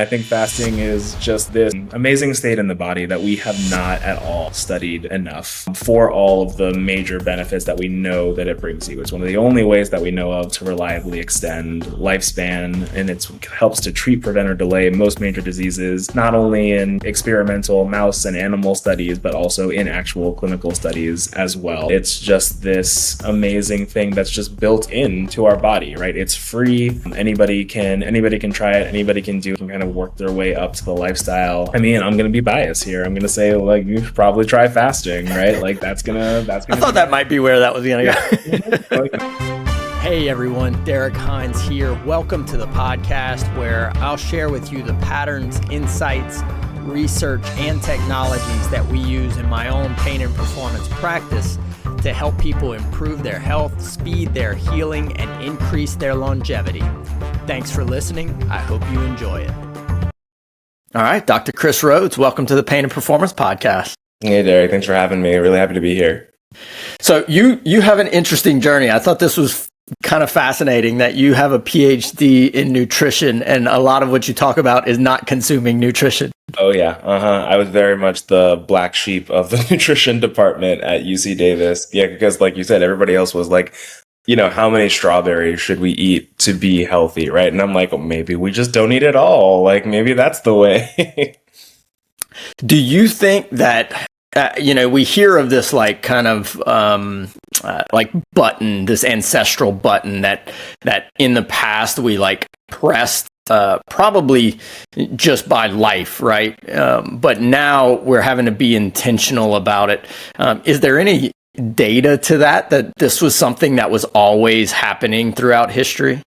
I think fasting is just this amazing state in the body that we have not at all studied enough for all of the major benefits that we know that it brings you. It's one of the only ways that we know of to reliably extend lifespan, and it helps to treat, prevent, or delay most major diseases, not only in experimental mouse and animal studies, but also in actual clinical studies as well. It's just this amazing thing that's just built into our body, right? It's free. Anybody can try it. Anybody can do it. Can kind of work their way up to the lifestyle. I mean, I'm going to be biased here. I'm going to say, like, you should probably try fasting, right? Like, that's gonna. I thought that might be where that was going to go. Hey everyone, Derrick Hines here. Welcome to the podcast where I'll share with you the patterns, insights, research, and technologies that we use in my own pain and performance practice to help people improve their health, speed their healing, and increase their longevity. Thanks for listening. I hope you enjoy it. All right, Dr. Chris Rhodes, welcome to the Pain and Performance Podcast. Hey, Derrick, thanks for having me. Really happy to be here. So you have an interesting journey. I thought this was kind of fascinating that you have a PhD in nutrition, and a lot of what you talk about is not consuming nutrition. Oh, yeah. I was very much the black sheep of the nutrition department at UC Davis. Yeah, because like you said, everybody else was like, you know, how many strawberries should we eat to be healthy, right? And I'm like, well, maybe we just don't eat it all. Like, maybe that's the way. Do you think that, we hear of this like kind of like button, this ancestral button that in the past we like pressed probably just by life, right? But now we're having to be intentional about it. Is there any data to that this was something that was always happening throughout history?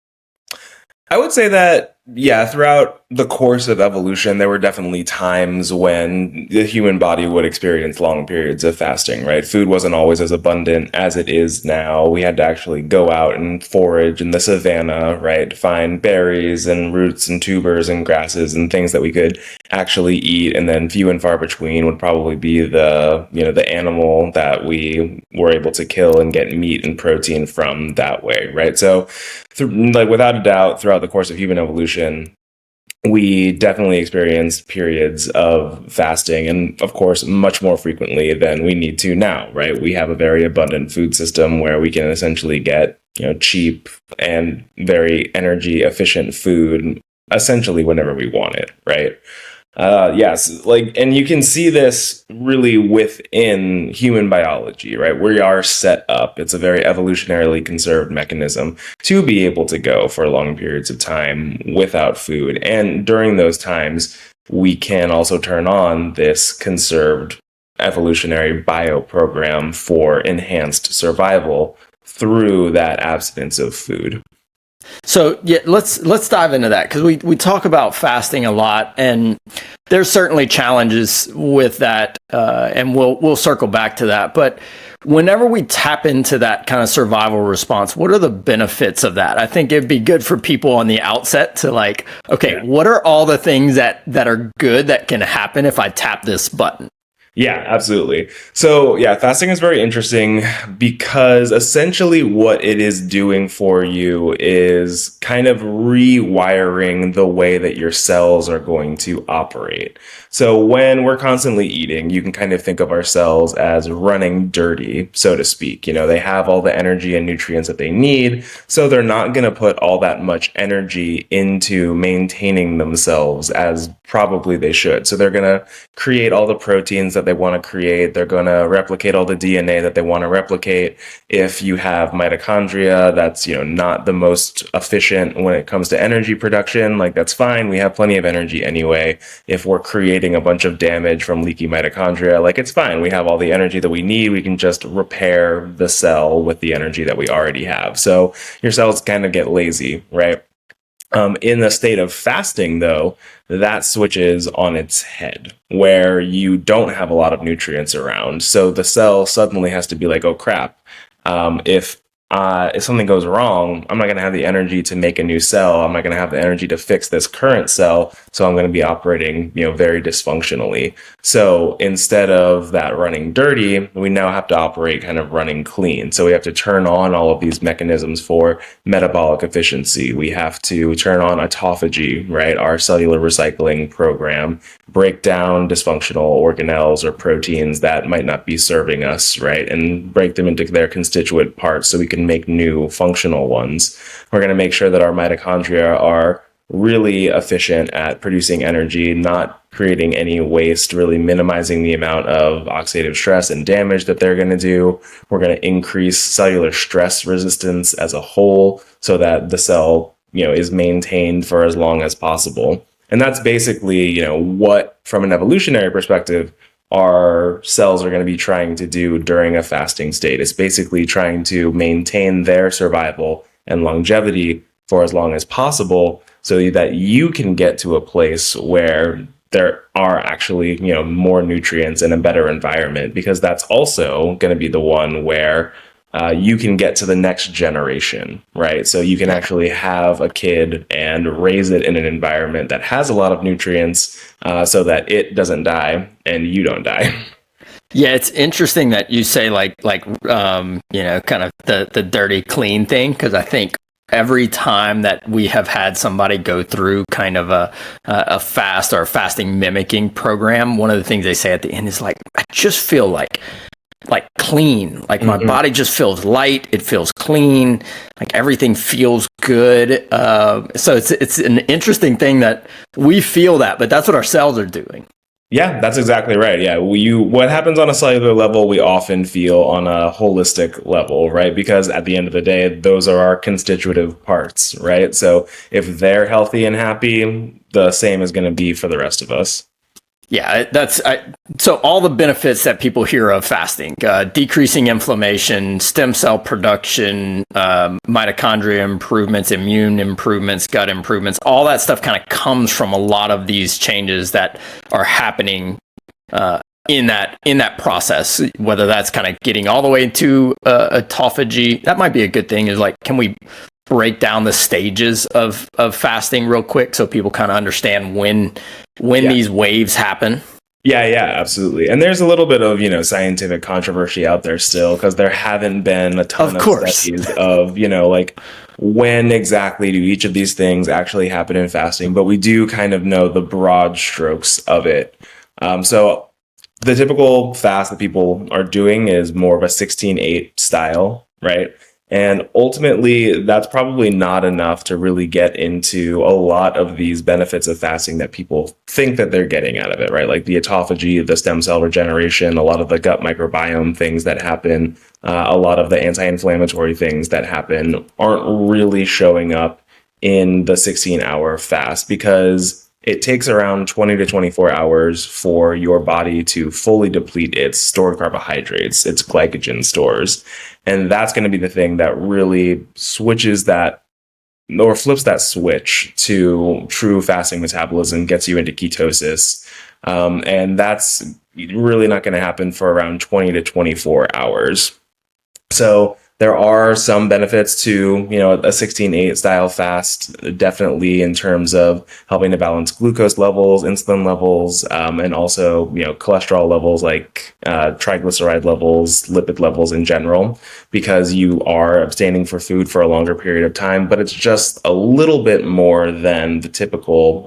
I would say that, yeah, throughout the course of evolution, there were definitely times when the human body would experience long periods of fasting, right? Food wasn't always as abundant as it is now. We had to actually go out and forage in the savannah, right? Find berries and roots and tubers and grasses and things that we could actually eat. And then few and far between would probably be the animal that we were able to kill and get meat and protein from that way, right? So without a doubt, throughout the course of human evolution, we definitely experienced periods of fasting, and of course, much more frequently than we need to now, right? We have a very abundant food system where we can essentially get, cheap and very energy efficient food essentially whenever we want it, right? Yes, and you can see this really within human biology, right? We are set up. It's a very evolutionarily conserved mechanism to be able to go for long periods of time without food. And during those times, we can also turn on this conserved evolutionary bio program for enhanced survival through that abstinence of food. So yeah, let's dive into that, because we talk about fasting a lot, and there's certainly challenges with that, and we'll circle back to that. But whenever we tap into that kind of survival response, what are the benefits of that? I think it'd be good for people on the outset to what are all the things that are good that can happen if I tap this button? Yeah, absolutely. So yeah, fasting is very interesting because essentially what it is doing for you is kind of rewiring the way that your cells are going to operate. So when we're constantly eating, you can kind of think of our cells as running dirty, so to speak. They have all the energy and nutrients that they need, so they're not going to put all that much energy into maintaining themselves as probably they should. So they're going to create all the proteins that they want to create. They're going to replicate all the DNA that they want to replicate. If you have mitochondria, that's, not the most efficient when it comes to energy production. That's fine. We have plenty of energy anyway. If we're creating a bunch of damage from leaky mitochondria, it's fine. We have all the energy that we need. We can just repair the cell with the energy that we already have. So your cells kind of get lazy, right? In the state of fasting, though, that switches on its head, where you don't have a lot of nutrients around. So the cell suddenly has to be like, oh crap, if if something goes wrong, I'm not going to have the energy to make a new cell. I'm not going to have the energy to fix this current cell. So I'm going to be operating, very dysfunctionally. So instead of that running dirty, we now have to operate kind of running clean. So we have to turn on all of these mechanisms for metabolic efficiency. We have to turn on autophagy, right? Our cellular recycling program, break down dysfunctional organelles or proteins that might not be serving us, right? And break them into their constituent parts so we can make new functional ones. We're going to make sure that our mitochondria are really efficient at producing energy, not creating any waste, really minimizing the amount of oxidative stress and damage that they're going to do. We're going to increase cellular stress resistance as a whole so that the cell, is maintained for as long as possible. And that's basically, what, from an evolutionary perspective, our cells are going to be trying to do during a fasting state. It's basically trying to maintain their survival and longevity for as long as possible so that you can get to a place where there are actually, more nutrients and a better environment, because that's also going to be the one where you can get to the next generation, right? So you can actually have a kid and raise it in an environment that has a lot of nutrients so that it doesn't die and you don't die. Yeah, it's interesting that you say kind of the dirty clean thing, because I think every time that we have had somebody go through kind of a fast or a fasting mimicking program, one of the things they say at the end is like, I just feel like clean, like my body just feels light, it feels clean, like everything feels good. So it's an interesting thing that we feel that, but that's what our cells are doing. Yeah, that's exactly right. Yeah, what happens on a cellular level, we often feel on a holistic level, right? Because at the end of the day, those are our constitutive parts, right? So if they're healthy and happy, the same is going to be for the rest of us. Yeah, so all the benefits that people hear of fasting, decreasing inflammation, stem cell production, mitochondria improvements, immune improvements, gut improvements, all that stuff kind of comes from a lot of these changes that are happening in that process, whether that's kind of getting all the way to autophagy. That might be a good thing, is like, can we break down the stages of fasting real quick so people kind of understand when these waves happen? Yeah, absolutely. And there's a little bit of, scientific controversy out there still, because there haven't been a ton of studies of, like, when exactly do each of these things actually happen in fasting, but we do kind of know the broad strokes of it. So the typical fast that people are doing is more of a 16-8 style, right? And ultimately, that's probably not enough to really get into a lot of these benefits of fasting that people think that they're getting out of it, right? Like the autophagy, the stem cell regeneration, a lot of the gut microbiome things that happen, a lot of the anti-inflammatory things that happen aren't really showing up in the 16-hour fast, because it takes around 20 to 24 hours for your body to fully deplete its stored carbohydrates, its glycogen stores. And that's going to be the thing that really switches that, or flips that switch to true fasting metabolism, gets you into ketosis. And that's really not going to happen for around 20 to 24 hours. So there are some benefits to, a 16-8 style fast, definitely in terms of helping to balance glucose levels, insulin levels, and also, cholesterol levels, like triglyceride levels, lipid levels in general, because you are abstaining for food for a longer period of time. But it's just a little bit more than the typical,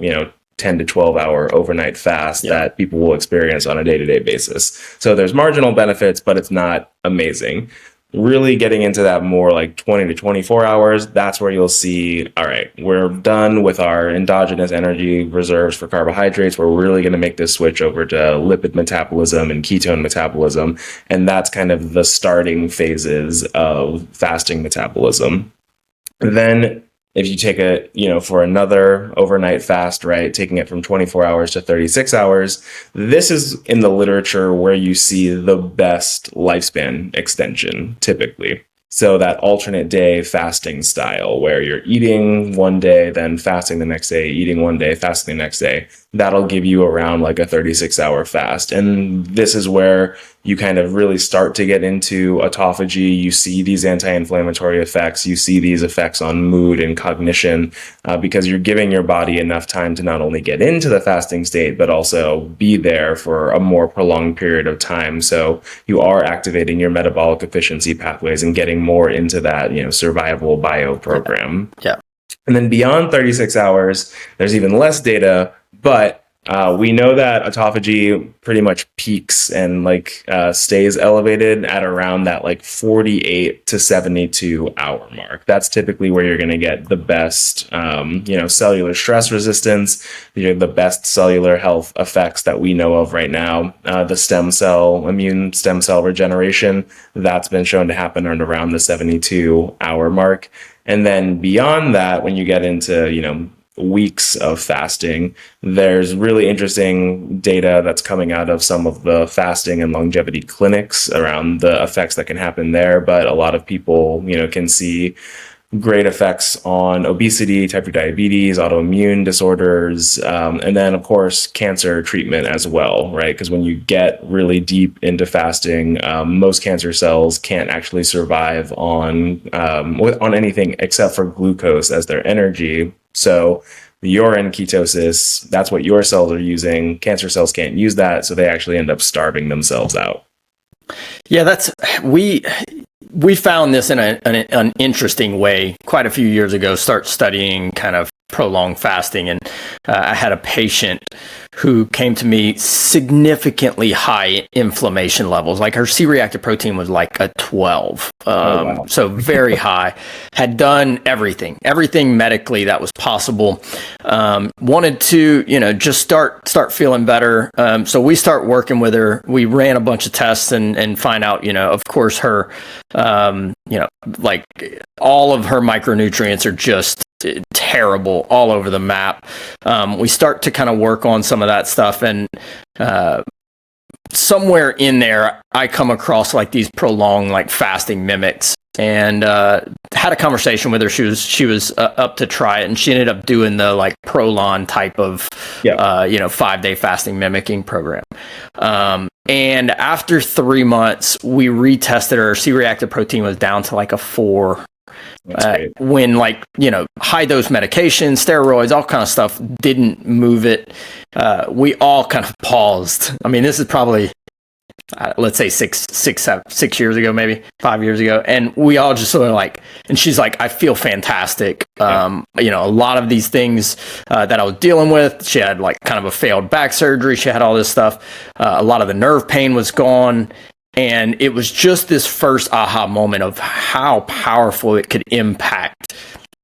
10 to 12 hour overnight fast that people will experience on a day-to-day basis. So there's marginal benefits, but it's not amazing. Really getting into that more like 20 to 24 hours, that's where you'll see, all right, we're done with our endogenous energy reserves for carbohydrates. We're really going to make this switch over to lipid metabolism and ketone metabolism. And that's kind of the starting phases of fasting metabolism. Then if you take it, for another overnight fast, right, taking it from 24 hours to 36 hours, this is in the literature where you see the best lifespan extension typically. So that alternate day fasting style where you're eating one day, then fasting the next day, eating one day, fasting the next day, that'll give you around like a 36-hour fast. And this is where you kind of really start to get into autophagy. You see these anti-inflammatory effects. You see these effects on mood and cognition because you're giving your body enough time to not only get into the fasting state, but also be there for a more prolonged period of time. So you are activating your metabolic efficiency pathways and getting more into that, survival bio program. Yeah. And then beyond 36 hours, there's even less data, but we know that autophagy pretty much peaks and stays elevated at around that 48 to 72 hour mark. That's typically where you're going to get the best, cellular stress resistance, the best cellular health effects that we know of right now. The immune stem cell regeneration, that's been shown to happen around the 72 hour mark. And then beyond that, when you get into, weeks of fasting, there's really interesting data that's coming out of some of the fasting and longevity clinics around the effects that can happen there. But a lot of people, can see great effects on obesity, type 2 diabetes, autoimmune disorders, and then, of course, cancer treatment as well, right? Because when you get really deep into fasting, most cancer cells can't actually survive on anything except for glucose as their energy. So the urine ketosis, that's what your cells are using. Cancer cells can't use that, so they actually end up starving themselves out. Yeah, we found this in an interesting way quite a few years ago. Start studying kind of prolonged fasting, and I had a patient who came to me significantly high inflammation levels. Like her C-reactive protein was like a 12, wow. So very high. Had done everything medically that was possible. Wanted to, just start feeling better. So we start working with her. We ran a bunch of tests and find out, of course, her, all of her micronutrients are just terrible all over the map. We start to kind of work on some of that stuff, and somewhere in there I come across these prolonged fasting mimics, and had a conversation with her. She was up to try it, and she ended up doing the Prolon type of 5-day fasting mimicking program. And after 3 months, we retested her. C-reactive protein was down to a 4. When high dose medication, steroids, all kind of stuff didn't move it. We all kind of paused. I mean, this is probably let's say 6 years ago, maybe 5 years ago, and we all just sort of and she's like, I feel fantastic. A lot of these things that I was dealing with, she had kind of a failed back surgery, she had all this stuff, a lot of the nerve pain was gone. And it was just this first aha moment of how powerful it could impact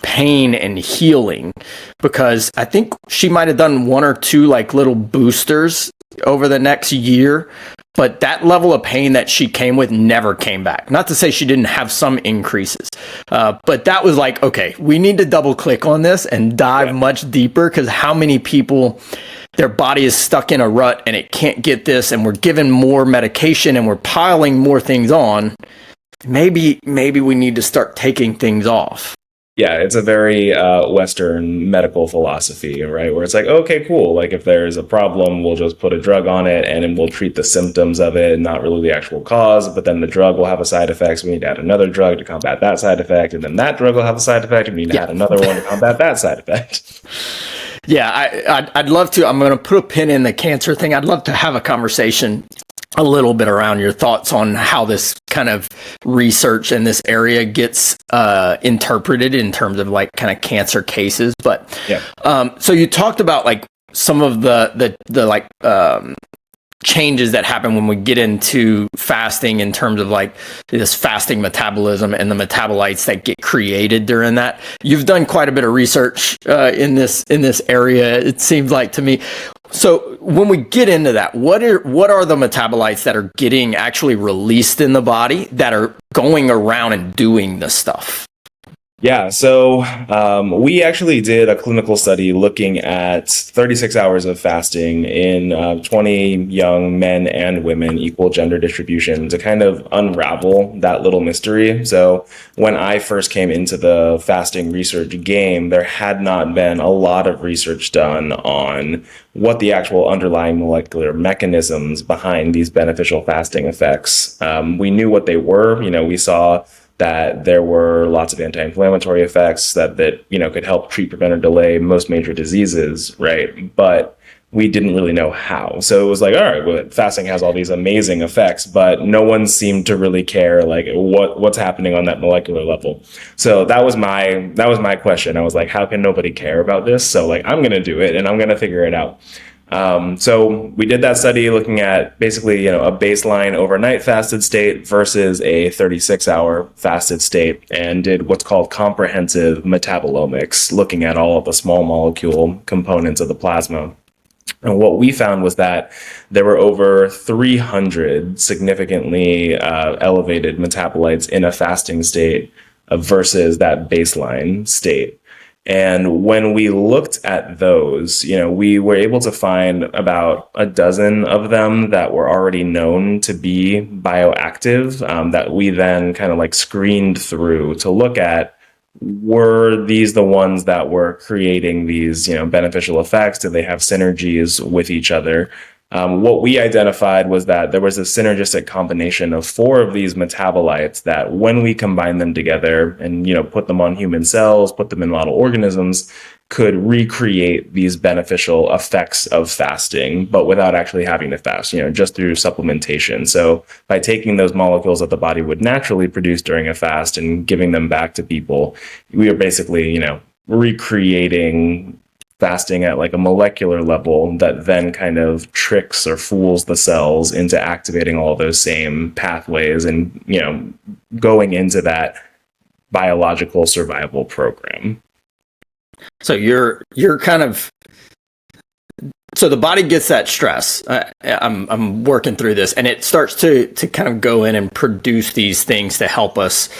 pain and healing, because I think she might have done 1 or 2 little boosters over the next year, but that level of pain that she came with never came back. Not to say she didn't have some increases, but that was okay, we need to double click on this and dive much deeper, because how many people, their body is stuck in a rut and it can't get this, and we're given more medication and we're piling more things on. Maybe we need to start taking things off. Yeah, it's a very Western medical philosophy, right? Where it's okay, cool. If there's a problem, we'll just put a drug on it and then we'll treat the symptoms of it, not really the actual cause. But then the drug will have a side effect, so we need to add another drug to combat that side effect. And then that drug will have a side effect, and we need to add another one to combat that side effect. Yeah, I'd love to. I'm going to put a pin in the cancer thing. I'd love to have a conversation a little bit around your thoughts on how this kind of research in this area gets interpreted in terms of kind of cancer cases. But so you talked about some of the changes that happen when we get into fasting in terms of this fasting metabolism and the metabolites that get created during that. You've done quite a bit of research in this area, it seems like to me. So when we get into that, what are the metabolites that are getting actually released in the body that are going around and doing this stuff? Yeah, so we actually did a clinical study looking at 36 hours of fasting in 20 young men and women, equal gender distribution, to kind of unravel that little mystery. So when I first came into the fasting research game, there had not been a lot of research done on what the actual underlying molecular mechanisms behind these beneficial fasting effects. We knew what they were. We saw that there were lots of anti-inflammatory effects that could help treat, prevent, or delay most major diseases, right? But we didn't really know how. So it was like, all right, well, fasting has all these amazing effects, but no one seemed to really care like what's happening on that molecular level. So that was my question. I was like, how can nobody care about this? So like, I'm gonna do it and I'm gonna figure it out. So we did that study looking at basically, a baseline overnight fasted state versus a 36-hour fasted state, and did what's called comprehensive metabolomics, looking at all of the small molecule components of the plasma. And what we found was that there were over 300 significantly elevated metabolites in a fasting state versus that baseline state. And when we looked at those, we were able to find about a dozen of them that were already known to be bioactive, that we then kind of like screened through to look at, were these the ones that were creating these, beneficial effects? Did they have synergies with each other? What we identified was that there was a synergistic combination of four of these metabolites that, when we combine them together and put them on human cells, put them in model organisms, could recreate these beneficial effects of fasting, but without actually having to fast, just through supplementation. So by taking those molecules that the body would naturally produce during a fast and giving them back to people, we are basically, recreating fasting at like a molecular level that then kind of tricks or fools the cells into activating all those same pathways and, going into that biological survival program. So you're kind of, so the body gets that stress. I'm working through this, and it starts to kind of go in and produce these things to help us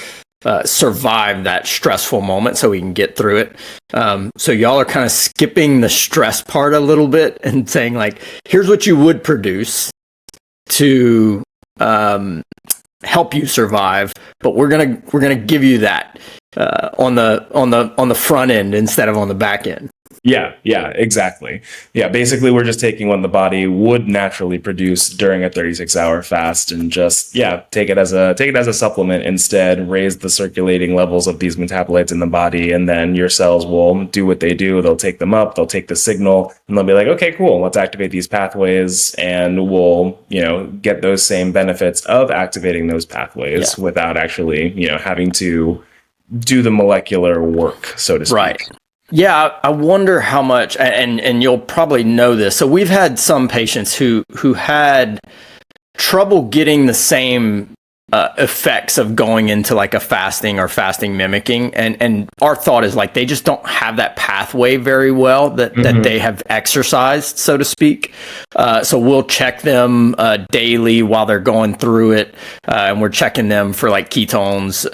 survive that stressful moment so we can get through it. So y'all are kind of skipping the stress part a little bit and saying like, here's what you would produce to help you survive, but we're gonna give you that on the front end instead of on the back end. Yeah, exactly. Yeah, basically we're just taking what the body would naturally produce during a 36-hour fast and just take it as a supplement instead, raise the circulating levels of these metabolites in the body, and then your cells will do what they do. They'll take them up, they'll take the signal, and they'll be like, okay, cool, let's activate these pathways, and we'll, get those same benefits of activating those pathways without actually, having to do the molecular work, so to speak. Right. Yeah, I wonder how much, and you'll probably know this. So we've had some patients who had trouble getting the same effects of going into like a fasting or fasting mimicking, and our thought is like they just don't have that pathway very well that they have exercised, so to speak. So we'll check them daily while they're going through it, and we're checking them for like ketones.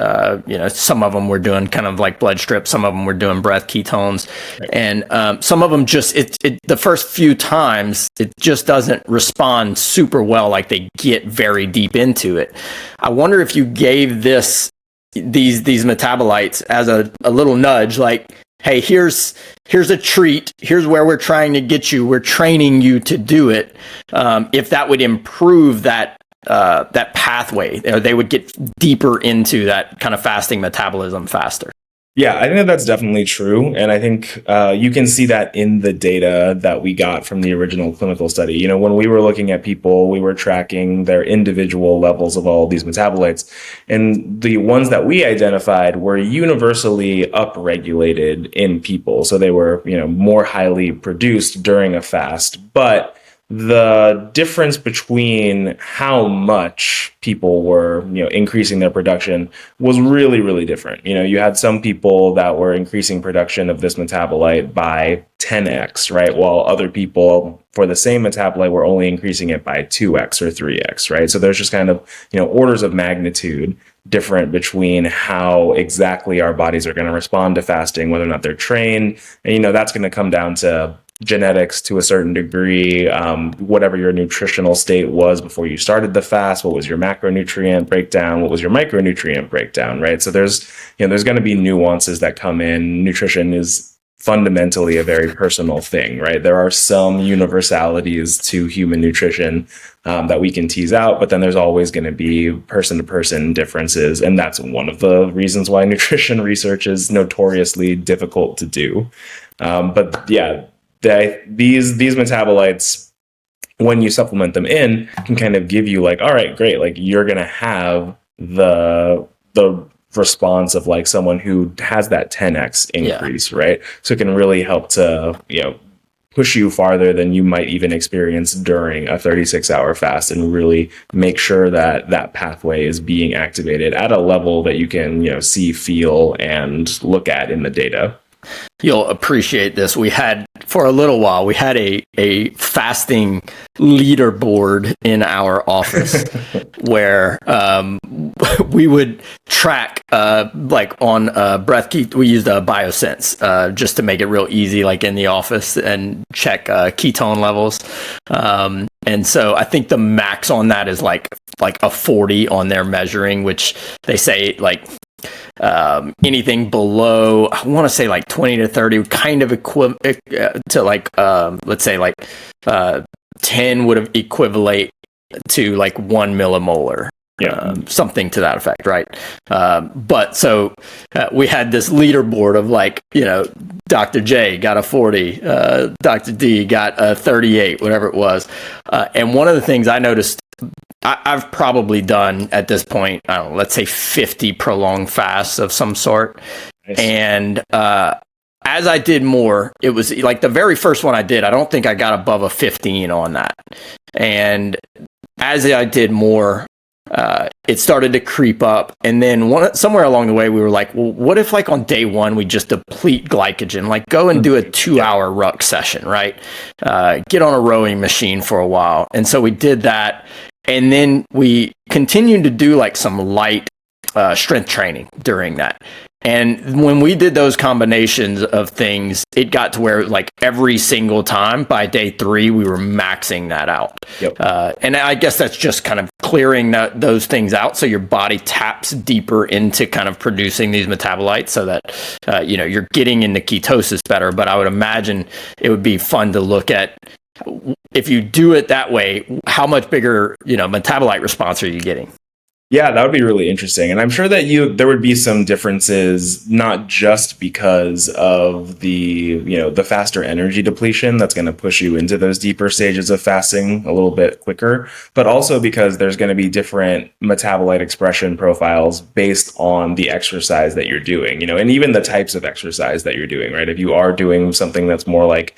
Some of them we're doing kind of like blood strips, some of them we're doing breath ketones, and some of them just the first few times it just doesn't respond super well, like they get very deep into it. I wonder if you gave these metabolites as a little nudge, like, hey, here's a treat. Here's where we're trying to get you. We're training you to do it. If that would improve that pathway, or they would get deeper into that kind of fasting metabolism faster. Yeah, I think that's definitely true. And I think you can see that in the data that we got from the original clinical study. When we were looking at people, we were tracking their individual levels of all these metabolites. And the ones that we identified were universally upregulated in people. So they were, more highly produced during a fast. But the difference between how much people were, increasing their production was really, really different. You had some people that were increasing production of this metabolite by 10x, right? While other people for the same metabolite were only increasing it by 2x or 3x, right? So there's just kind of, orders of magnitude different between how exactly our bodies are going to respond to fasting, whether or not they're trained. And, that's going to come down to genetics to a certain degree, whatever your nutritional state was before you started the fast, what was your macronutrient breakdown, what was your micronutrient breakdown, right? So there's going to be nuances that come in. Nutrition is fundamentally a very personal thing, right? There are some universalities to human nutrition that we can tease out, but then there's always going to be person-to-person differences, and that's one of the reasons why nutrition research is notoriously difficult to do. But yeah, these metabolites, when you supplement them in, can kind of give you like, all right, great, like you're going to have the response of like someone who has that 10x increase, right? So it can really help to, push you farther than you might even experience during a 36-hour fast, and really make sure that that pathway is being activated at a level that you can, see, feel, and look at in the data. You'll appreciate this. We had, for a little while, we had a fasting leaderboard in our office where we would track, like on breath we used a Biosense just to make it real easy, like in the office, and check ketone levels. And so I think the max on that is like a 40 on their measuring, which they say like anything below, I want to say like 20 to 30, kind of equivalent to like, let's say like 10 would have equivalent to like 1 millimolar. Something to that effect, right? But so we had this leaderboard of like, Dr. J got a 40, Dr. D got a 38, whatever it was. And one of the things I noticed, I've probably done at this point, I don't know, let's say 50 prolonged fasts of some sort. Nice. And as I did more, it was like the very first one I did, I don't think I got above a 15 on that. And as I did more, it started to creep up. And then somewhere along the way, we were like, well, what if like on day one, we just deplete glycogen, like go and do a 2-hour ruck session, right? Get on a rowing machine for a while. And so we did that. And then we continued to do like some light strength training during that. And when we did those combinations of things, it got to where like every single time by day 3, we were maxing that out. Yep. And I guess that's just kind of clearing those things out, so your body taps deeper into kind of producing these metabolites, so that you're getting into ketosis better. But I would imagine it would be fun to look at, if you do it that way, how much bigger metabolite response are you getting? Yeah, that would be really interesting. And I'm sure that there would be some differences, not just because of the faster energy depletion that's going to push you into those deeper stages of fasting a little bit quicker, but also because there's going to be different metabolite expression profiles based on the exercise that you're doing, and even the types of exercise that you're doing, right? If you are doing something that's more like,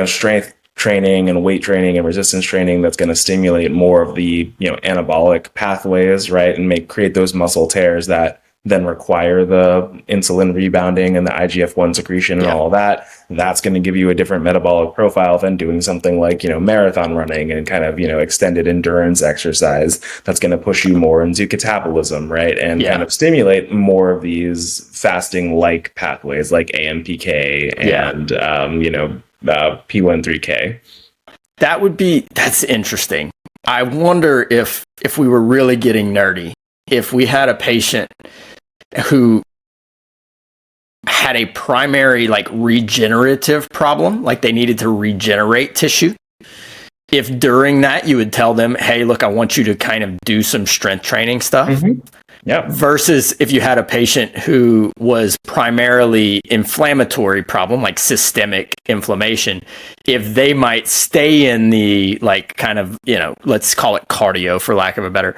strength training and weight training and resistance training, that's going to stimulate more of the anabolic pathways, right, and create those muscle tears that then require the insulin rebounding and the IGF-1 secretion and all of that. That's going to give you a different metabolic profile than doing something like marathon running and kind of extended endurance exercise that's going to push you more into catabolism, right, and kind of stimulate more of these fasting like pathways like AMPK and P13K. That's interesting. I wonder if we were really getting nerdy, if we had a patient who had a primary like regenerative problem, like they needed to regenerate tissue, if during that you would tell them, hey, look, I want you to kind of do some strength training stuff. Mm-hmm. Yeah. Versus if you had a patient who was primarily inflammatory problem, like systemic inflammation, if they might stay in the like kind of, let's call it cardio for lack of a better,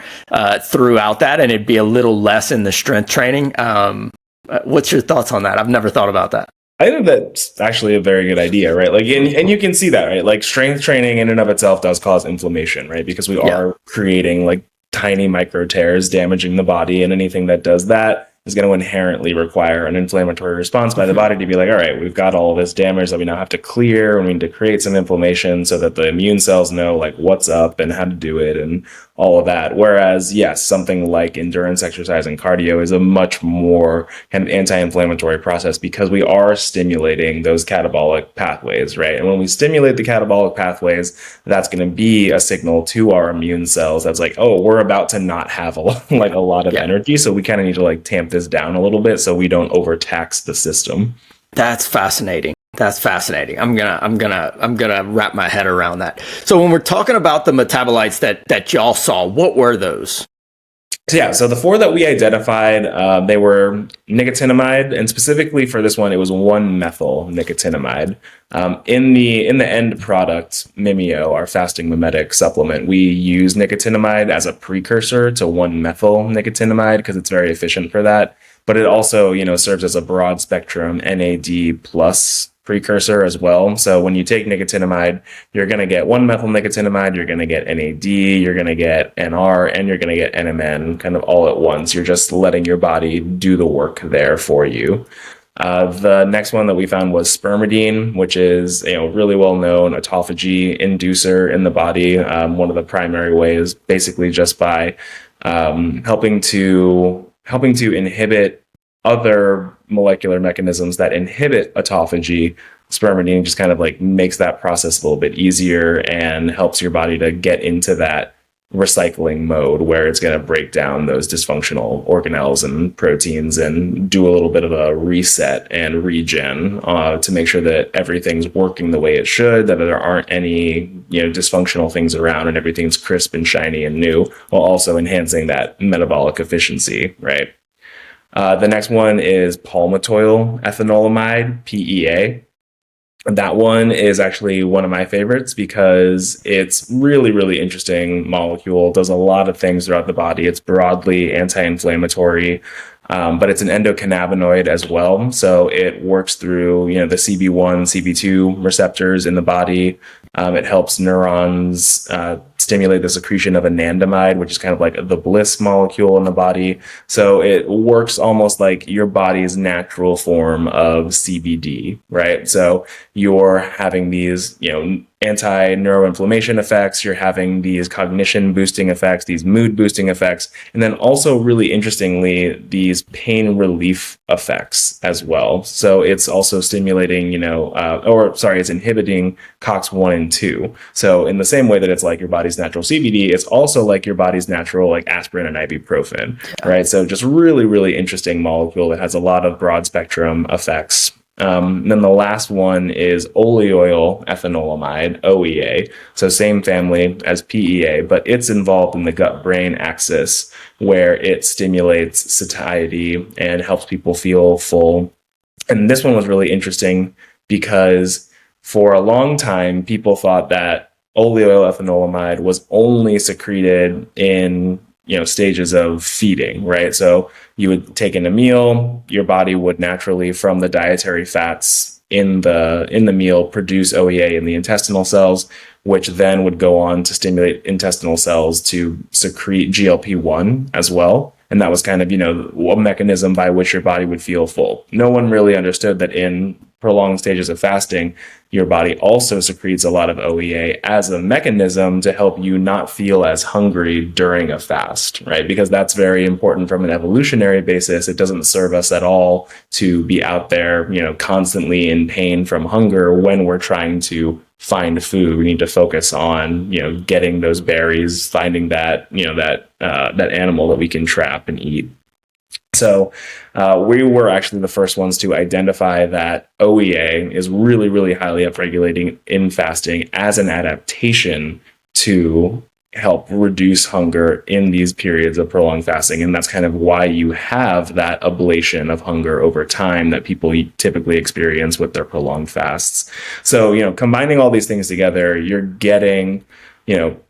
throughout that, and it'd be a little less in the strength training. What's your thoughts on that? I've never thought about that. I think that's actually a very good idea, right? Like, and you can see that, right? Like strength training in and of itself does cause inflammation, right? Because we are creating like tiny micro tears damaging the body, and anything that does that is going to inherently require an inflammatory response by the body to be like, all right, we've got all this damage that we now have to clear. We need to create some inflammation so that the immune cells know like what's up and how to do it and all of that. Whereas, yes, something like endurance exercise and cardio is a much more kind of anti-inflammatory process because we are stimulating those catabolic pathways, right? And when we stimulate the catabolic pathways, that's going to be a signal to our immune cells that's like, oh, we're about to not have a lot of energy, so we kind of need to like tamp this down a little bit so we don't overtax the system. That's fascinating. That's fascinating. I'm gonna wrap my head around that. So when we're talking about the metabolites that y'all saw, what were those? So the 4 that we identified, they were nicotinamide, and specifically for this one, it was 1-methyl nicotinamide. In the end product, Mimeo, our fasting mimetic supplement, we use nicotinamide as a precursor to 1-methyl nicotinamide because it's very efficient for that. But it also, serves as a broad spectrum NAD plus precursor as well. So when you take nicotinamide, you're going to get 1-methyl nicotinamide, you're going to get NAD, you're going to get NR, and you're going to get NMN kind of all at once. You're just letting your body do the work there for you. The next one that we found was spermidine, which is really well known autophagy inducer in the body. One of the primary ways, basically just by helping to inhibit other molecular mechanisms that inhibit autophagy. Spermidine just kind of like makes that process a little bit easier and helps your body to get into that recycling mode where it's going to break down those dysfunctional organelles and proteins and do a little bit of a reset and regen to make sure that everything's working the way it should, that there aren't any dysfunctional things around and everything's crisp and shiny and new, while also enhancing that metabolic efficiency, right? The next one is palmitoyl ethanolamide, PEA. That one is actually one of my favorites because it's really, really interesting molecule. It does a lot of things throughout the body. It's broadly anti-inflammatory, but it's an endocannabinoid as well. So it works through, the CB1, CB2 receptors in the body. It helps neurons stimulate the secretion of anandamide, which is kind of like the bliss molecule in the body. So it works almost like your body's natural form of CBD, right? So you're having these, anti-neuroinflammation effects, you're having these cognition boosting effects, these mood boosting effects, and then also really interestingly, these pain relief effects as well. So it's also stimulating, it's inhibiting COX-1 and 2. So in the same way that it's like your body's natural CBD, it's also like your body's natural like aspirin and ibuprofen, right? So just really, really interesting molecule that has a lot of broad spectrum effects. Then the last one is oleoyl ethanolamide, OEA. So same family as PEA, but it's involved in the gut-brain axis where it stimulates satiety and helps people feel full. And this one was really interesting because for a long time, people thought that oleoyl ethanolamide was only secreted in stages of feeding, right? So you would take in a meal, your body would naturally, from the dietary fats in the meal, produce OEA in the intestinal cells, which then would go on to stimulate intestinal cells to secrete GLP-1 as well. And that was kind of, a mechanism by which your body would feel full. No one really understood that in prolonged stages of fasting, your body also secretes a lot of OEA as a mechanism to help you not feel as hungry during a fast, right? Because that's very important from an evolutionary basis. It doesn't serve us at all to be out there, constantly in pain from hunger when we're trying to find food. We need to focus on, getting those berries, finding that, that animal that we can trap and eat. So we were actually the first ones to identify that OEA is really, really highly upregulating in fasting as an adaptation to help reduce hunger in these periods of prolonged fasting. And that's kind of why you have that ablation of hunger over time that people typically experience with their prolonged fasts. So, combining all these things together, you're getting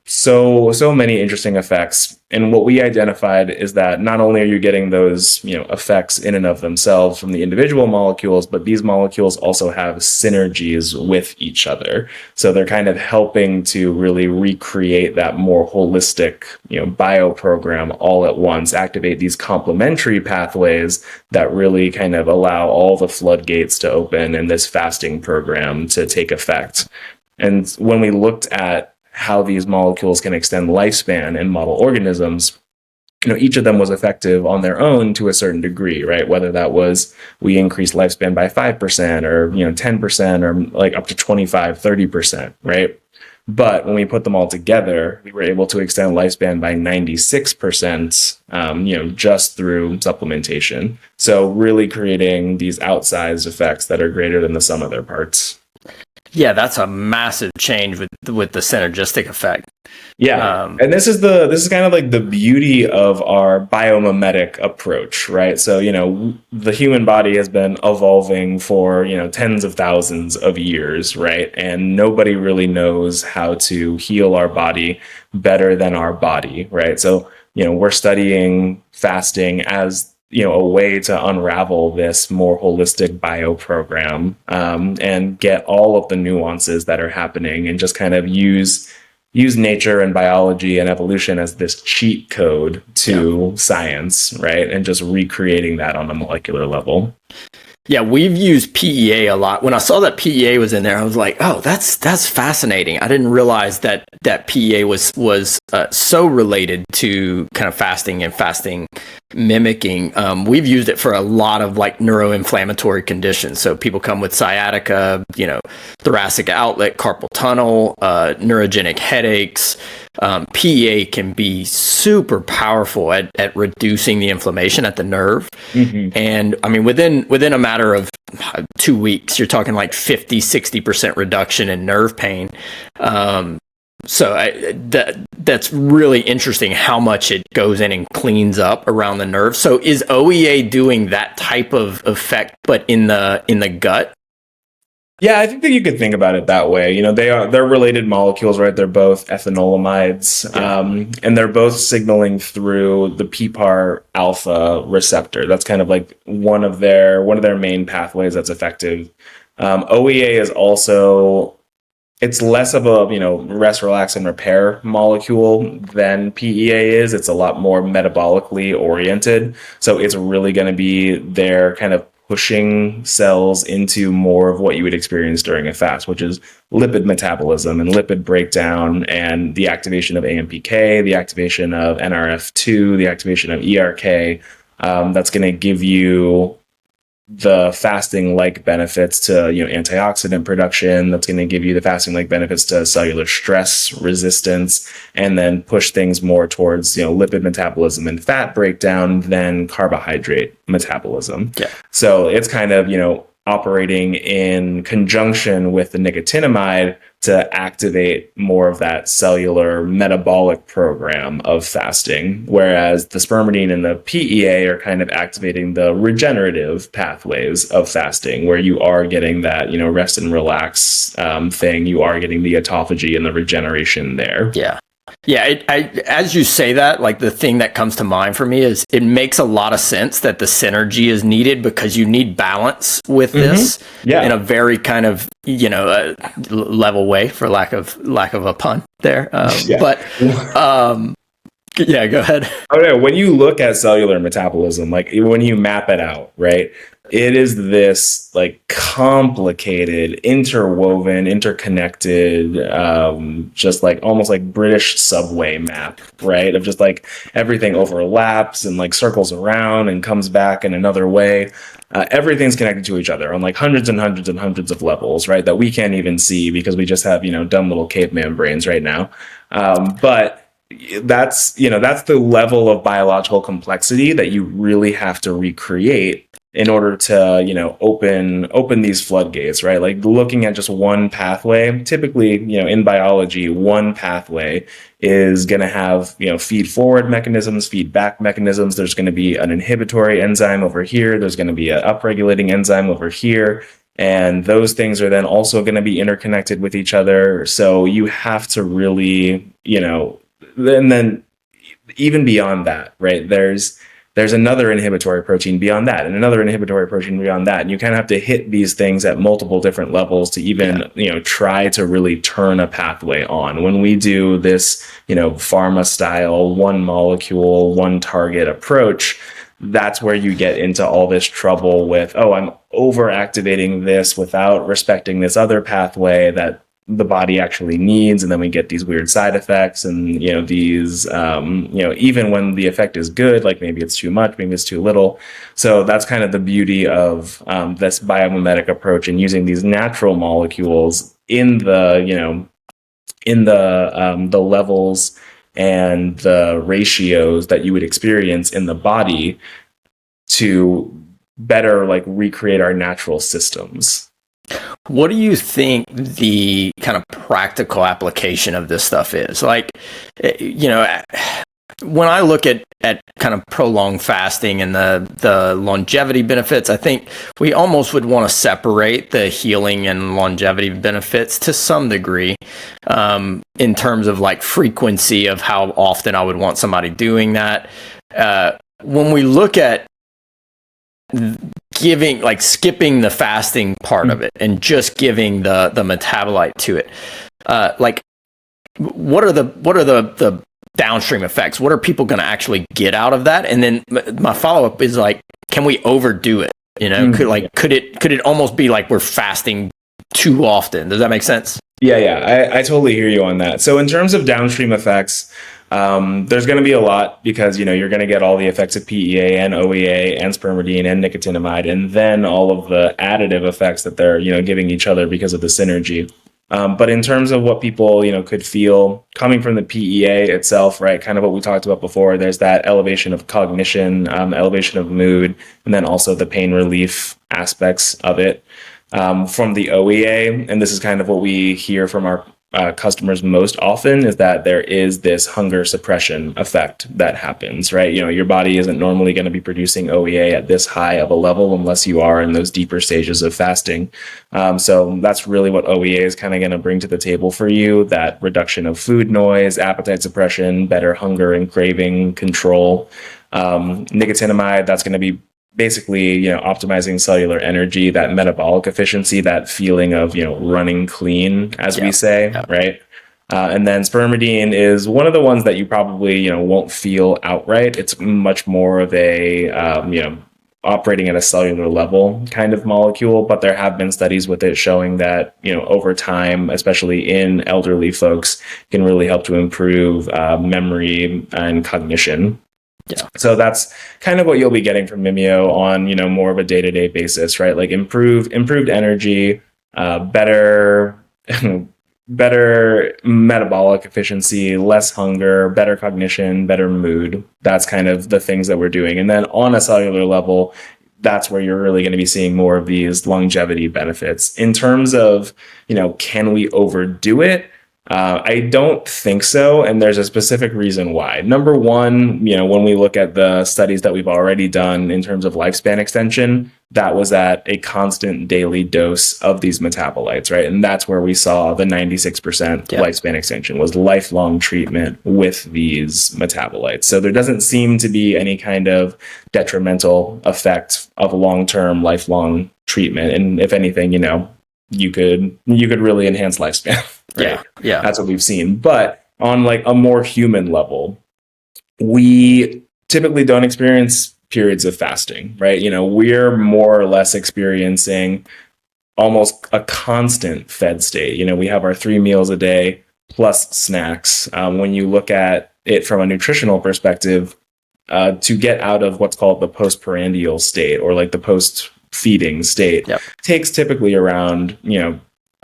so many interesting effects. And what we identified is that not only are you getting those, effects in and of themselves from the individual molecules, but these molecules also have synergies with each other. So they're kind of helping to really recreate that more holistic, bio program all at once, activate these complementary pathways that really kind of allow all the floodgates to open and this fasting program to take effect. And when we looked at how these molecules can extend lifespan in model organisms, each of them was effective on their own to a certain degree, right? Whether that was we increased lifespan by 5% or, 10% or like up to 25, 30%, right? But when we put them all together, we were able to extend lifespan by 96%, just through supplementation. So really creating these outsized effects that are greater than the sum of their parts. Yeah, that's a massive change with the synergistic effect. Yeah, and this is kind of like the beauty of our biomimetic approach, right? So the human body has been evolving for tens of thousands of years, right? And nobody really knows how to heal our body better than our body, right? So we're studying fasting as a way to unravel this more holistic bio program, and get all of the nuances that are happening and just kind of use nature and biology and evolution as this cheat code to science, right? And just recreating that on a molecular level. Yeah, we've used PEA a lot. When I saw that PEA was in there, I was like, "Oh, that's fascinating." I didn't realize that PEA was so related to kind of fasting and fasting mimicking. We've used it for a lot of like neuroinflammatory conditions. So people come with sciatica, thoracic outlet, carpal tunnel, neurogenic headaches. PEA can be super powerful at reducing the inflammation at the nerve. Mm-hmm. And I mean, within a matter of 2 weeks, you're talking like 50-60% reduction in nerve pain. So that's really interesting how much it goes in and cleans up around the nerve. So is OEA doing that type of effect, but in the gut? Yeah, I think that you could think about it that way. They're related molecules, right? They're both ethanolamides, and they're both signaling through the PPAR alpha receptor. That's kind of like one of their main pathways that's effective. OEA is also, it's less of a rest, relax, and repair molecule than PEA is. It's a lot more metabolically oriented, so it's really going to be their kind of pushing cells into more of what you would experience during a fast, which is lipid metabolism and lipid breakdown and the activation of AMPK, the activation of NRF2, the activation of ERK. That's going to give you the fasting-like benefits to antioxidant production. That's going to give you the fasting-like benefits to cellular stress resistance, and then push things more towards lipid metabolism and fat breakdown than carbohydrate metabolism. Yeah. So it's kind of operating in conjunction with the nicotinamide to activate more of that cellular metabolic program of fasting, whereas the spermidine and the PEA are kind of activating the regenerative pathways of fasting, where you are getting that rest and relax thing. You are getting the autophagy and the regeneration there. Yeah, as you say that, like the thing that comes to mind for me is it makes a lot of sense that the synergy is needed, because you need balance with this in a very kind of level way, for lack of a pun there. But yeah, go ahead. Oh no, when you look at cellular metabolism, like when you map it out, right? It is this like complicated, interwoven, interconnected, just like almost like British subway map, right? Of just like everything overlaps and like circles around and comes back in another way. Everything's connected to each other on like hundreds and hundreds and hundreds of levels, right? That we can't even see because we just have, dumb little caveman brains right now. But that's the level of biological complexity that you really have to recreate in order to, open these floodgates, right? Like looking at just one pathway, typically, in biology, one pathway is going to have, feed forward mechanisms, feedback mechanisms. There's going to be an inhibitory enzyme over here. There's going to be an upregulating enzyme over here. And those things are then also going to be interconnected with each other. So you have to really, and then even beyond that, right? There's another inhibitory protein beyond that, and another inhibitory protein beyond that, and you kind of have to hit these things at multiple different levels to even try to really turn a pathway on. When we do this pharma style one molecule one target approach, that's where you get into all this trouble with, I'm overactivating this without respecting this other pathway that the body actually needs, and then we get these weird side effects, and these even when the effect is good, like maybe it's too much, maybe it's too little. So that's kind of the beauty of this biomimetic approach, and using these natural molecules in the the levels and the ratios that you would experience in the body to better recreate our natural systems. What do you think the kind of practical application of this stuff is? When I look at kind of prolonged fasting and the longevity benefits, I think we almost would want to separate the healing and longevity benefits to some degree, in terms of frequency of how often I would want somebody doing that. When we look at skipping the fasting part of it and just giving the metabolite to it, what are the downstream effects? What are people going to actually get out of that? And then my follow-up is can we overdo it? Could it almost be we're fasting too often? Does that make sense? Yeah, I totally hear you on that. So in terms of downstream effects, there's going to be a lot, because you're going to get all the effects of PEA and OEA and spermidine and nicotinamide, and then all of the additive effects that they're giving each other because of the synergy. But in terms of what people could feel coming from the PEA itself, right? Kind of what we talked about before. There's that elevation of cognition, elevation of mood, and then also the pain relief aspects of it. From the OEA, and this is kind of what we hear from our customers most often, is that there is this hunger suppression effect that happens, right? Your body isn't normally going to be producing OEA at this high of a level unless you are in those deeper stages of fasting. So that's really what OEA is kind of going to bring to the table for you, that reduction of food noise, appetite suppression, better hunger and craving control. Nicotinamide, that's going to be basically, optimizing cellular energy, that metabolic efficiency, that feeling of, running clean, as we say, right? And then spermidine is one of the ones that you probably, won't feel outright. It's much more of a, operating at a cellular level kind of molecule, but there have been studies with it showing that, over time, especially in elderly folks, can really help to improve memory and cognition. Yeah. So that's kind of what you'll be getting from Mimeo on, more of a day-to-day basis, right? Improved energy, better metabolic efficiency, less hunger, better cognition, better mood. That's kind of the things that we're doing. And then on a cellular level, that's where you're really going to be seeing more of these longevity benefits. In terms of, can we overdo it? I don't think so, and there's a specific reason why. Number one, when we look at the studies that we've already done in terms of lifespan extension, that was at a constant daily dose of these metabolites, right? And that's where we saw the 96% lifespan extension, was lifelong treatment with these metabolites. So there doesn't seem to be any kind of detrimental effect of long-term, lifelong treatment. And if anything, you could really enhance lifespan. Right? Yeah. That's what we've seen. But on a more human level, we typically don't experience periods of fasting, right? We're more or less experiencing almost a constant fed state. We have our 3 meals a day plus snacks. When you look at it from a nutritional perspective, to get out of what's called the postprandial state, or the post-feeding state, takes typically around,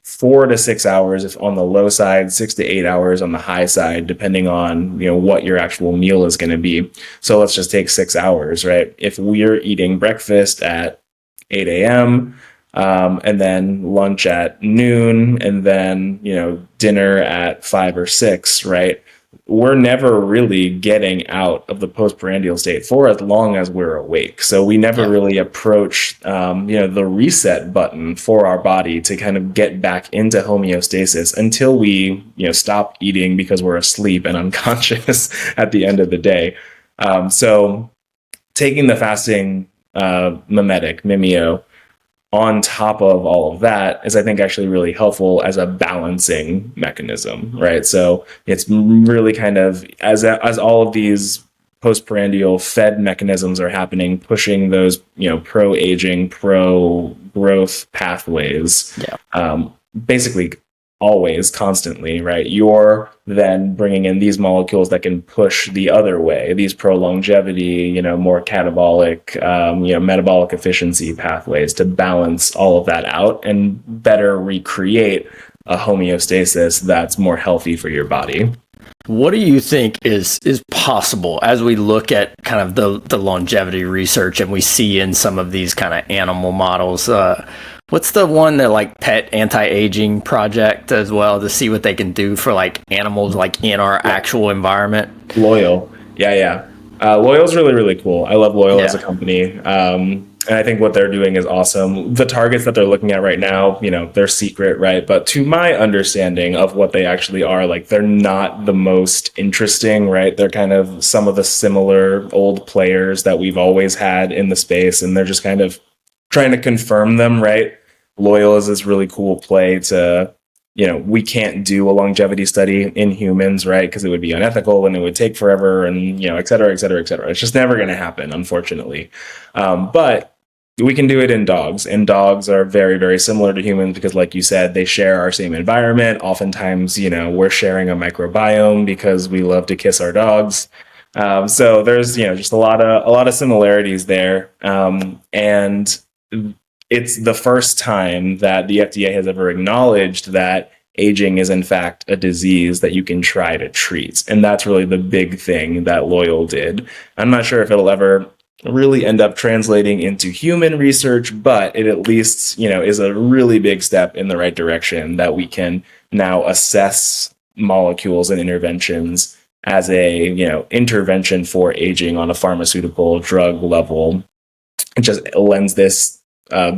4 to 6 hours if on the low side, 6 to 8 hours on the high side, depending on what your actual meal is going to be. So let's just take 6 hours, right? If we're eating breakfast at 8 a.m. And then lunch at noon, and then dinner at 5 or 6, right? we're never really getting out of the postprandial state for as long as we're awake. So we never really approach, the reset button for our body to kind of get back into homeostasis until we, stop eating because we're asleep and unconscious at the end of the day. So taking the fasting mimetic, mimeo, on top of all of that is, I think, actually really helpful as a balancing mechanism, right? So it's really kind of, as all of these postprandial fed mechanisms are happening, pushing those, pro-aging, pro-growth pathways, basically always, constantly, right? You're then bringing in these molecules that can push the other way, these pro-longevity, more catabolic, metabolic efficiency pathways to balance all of that out and better recreate a homeostasis that's more healthy for your body. What do you think is possible as we look at kind of the longevity research and we see in some of these kind of animal models? What's the one that like pet anti-aging project as well, to see what they can do for like animals like in our actual environment? Loyal. Yeah. Loyal's really, really cool. I love Loyal as a company. And I think what they're doing is awesome. The targets that they're looking at right now, they're secret, right? But to my understanding of what they actually are, like, they're not the most interesting, right? They're kind of some of the similar old players that we've always had in the space, and they're just kind of trying to confirm them, right? Loyal is this really cool play to, we can't do a longevity study in humans, right? Because it would be unethical and it would take forever and, et cetera, et cetera, et cetera. It's just never going to happen, unfortunately. But we can do it in dogs, and dogs are very, very similar to humans because, like you said, they share our same environment. Oftentimes, we're sharing a microbiome because we love to kiss our dogs. So there's, just a lot of similarities there. And it's the first time that the FDA has ever acknowledged that aging is in fact a disease that you can try to treat. And that's really the big thing that Loyal did. I'm not sure if it'll ever really end up translating into human research, but it at least, is a really big step in the right direction that we can now assess molecules and interventions as a, intervention for aging on a pharmaceutical drug level. It just lends this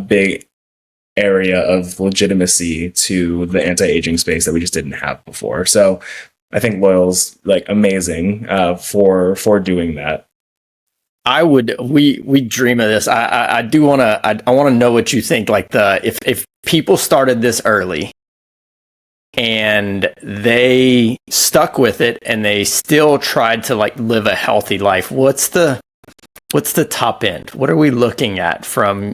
big area of legitimacy to the anti-aging space that we just didn't have before. So I think Loyal's like amazing for doing that. We dream of this. I do want to, I want to know what you think. Like if people started this early and they stuck with it and they still tried to like live a healthy life, what's the top end? What are we looking at from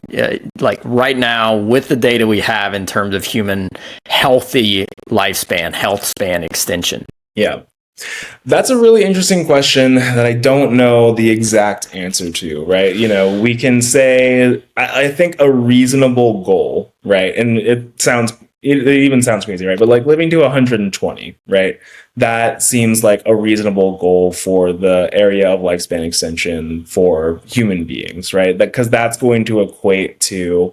like right now with the data we have in terms of human healthy lifespan, health span extension? Yeah, that's a really interesting question that I don't know the exact answer to, right? We can say, I think a reasonable goal, right? And it even sounds crazy, right? But like living to 120, right? That seems like a reasonable goal for the area of lifespan extension for human beings, right? Because that's going to equate to,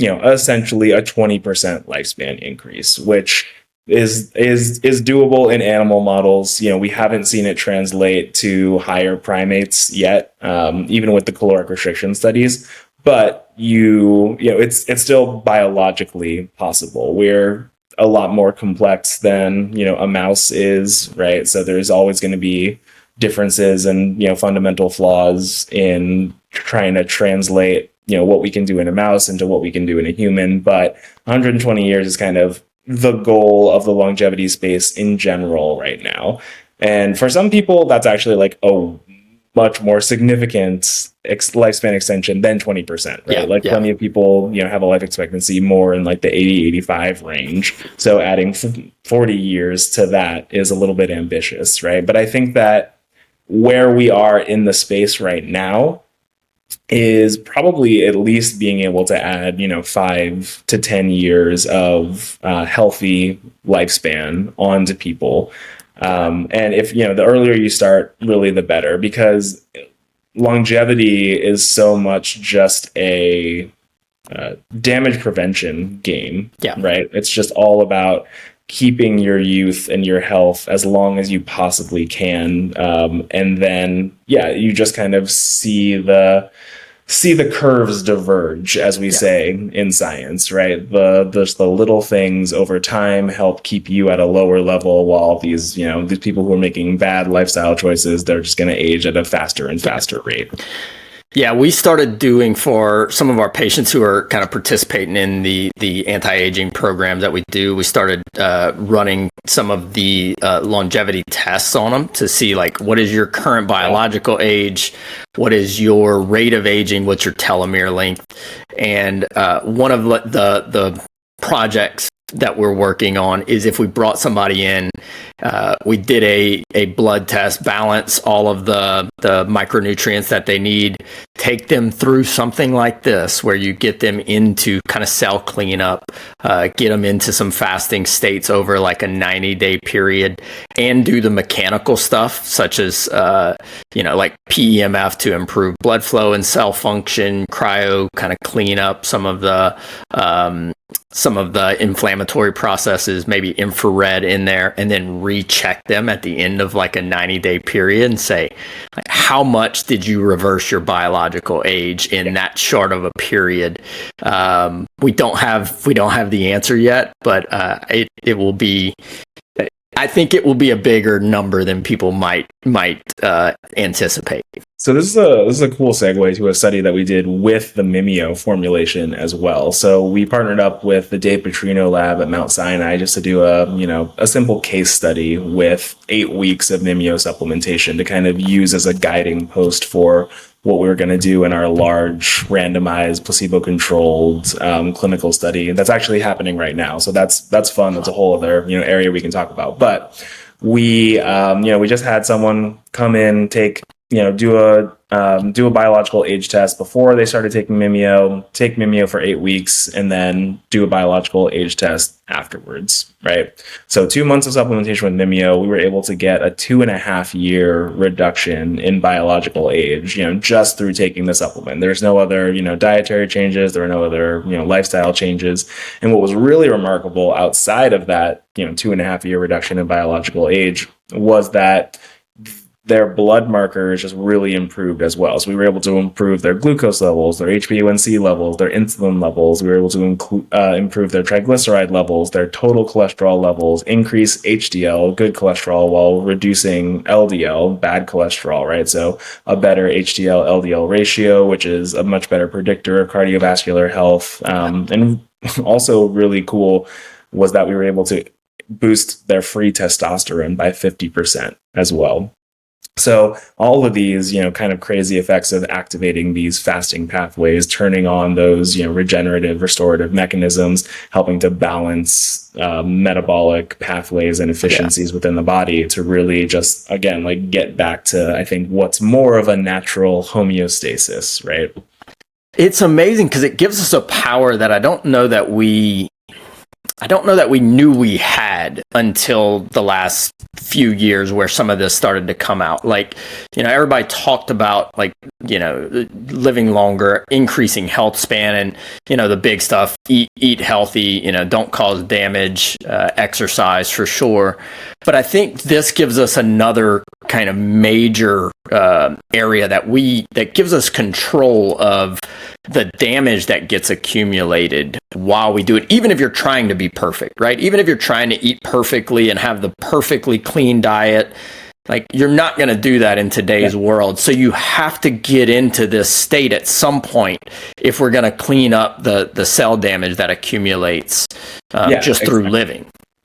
essentially a 20% lifespan increase, which is doable in animal models. We haven't seen it translate to higher primates yet, even with the caloric restriction studies. But it's still biologically possible. We're a lot more complex than a mouse is, right? So there's always going to be differences and fundamental flaws in trying to translate what we can do in a mouse into what we can do in a human. But 120 years is kind of the goal of the longevity space in general right now. And for some people, that's actually like a much more significant lifespan extension than 20%, right? Plenty of people, have a life expectancy more in like the 80, 85 range. So adding 40 years to that is a little bit ambitious, right? But I think that where we are in the space right now is probably at least being able to add, 5 to 10 years of healthy lifespan onto people. And if, the earlier you start, really the better, because longevity is so much just a damage prevention game, right? It's just all about keeping your youth and your health as long as you possibly can. And then, yeah, you just kind of see the curves diverge, as we say in science, right? The little things over time help keep you at a lower level, while these people who are making bad lifestyle choices, they're just going to age at a faster and faster rate. Yeah, we started doing, for some of our patients who are kind of participating in the anti-aging program that we do, we started running some of the longevity tests on them to see, like, what is your current biological age, what is your rate of aging, what's your telomere length. And one of the projects that we're working on is, if we brought somebody in, we did a blood test, balance all of the micronutrients that they need, take them through something like this, where you get them into kind of cell cleanup, get them into some fasting states over like a 90-day period, and do the mechanical stuff, such as, like PEMF to improve blood flow and cell function, cryo, kind of clean up some of the inflammatory processes, maybe infrared in there, and then recheck them at the end of like a 90-day period and say, like, how much did you reverse your biological age in that short of a period? We don't have the answer yet, but it will be. I think it will be a bigger number than people might anticipate. So this is a cool segue to a study that we did with the Mimeo formulation as well. So we partnered up with the Dave Petrino lab at Mount Sinai just to do a simple case study with 8 weeks of Mimeo supplementation to kind of use as a guiding post for what we were going to do in our large randomized placebo-controlled clinical study that's actually happening right now. So that's fun. That's a whole other area we can talk about. But we just had someone come in, do a biological age test before they started taking Mimeo, take Mimeo for 8 weeks, and then do a biological age test afterwards, right? So 2 months of supplementation with Mimeo, we were able to get a 2.5-year reduction in biological age, just through taking the supplement. There's no other, dietary changes. There were no other, lifestyle changes. And what was really remarkable outside of that, 2.5-year reduction in biological age was that their blood markers just really improved as well. So we were able to improve their glucose levels, their HbA1c levels, their insulin levels. We were able to improve their triglyceride levels, their total cholesterol levels, increase HDL, good cholesterol, while reducing LDL, bad cholesterol, right? So a better HDL-LDL ratio, which is a much better predictor of cardiovascular health. And also really cool was that we were able to boost their free testosterone by 50% as well. So all of these, kind of crazy effects of activating these fasting pathways, turning on those, regenerative, restorative mechanisms, helping to balance metabolic pathways and efficiencies within the body to really just, again, like get back to, I think, what's more of a natural homeostasis, right? It's amazing because it gives us a power that I don't know that we knew we had until the last few years, where some of this started to come out. Like, everybody talked about, like, living longer, increasing health span, and, the big stuff, eat healthy, don't cause damage, exercise for sure. But I think this gives us another kind of major area that gives us control of the damage that gets accumulated while we do it, even if you're trying to be perfect, right? Even if you're trying to eat perfectly and have the perfectly clean diet, like, you're not going to do that in today's world. So you have to get into this state at some point if we're going to clean up the cell damage that accumulates through living.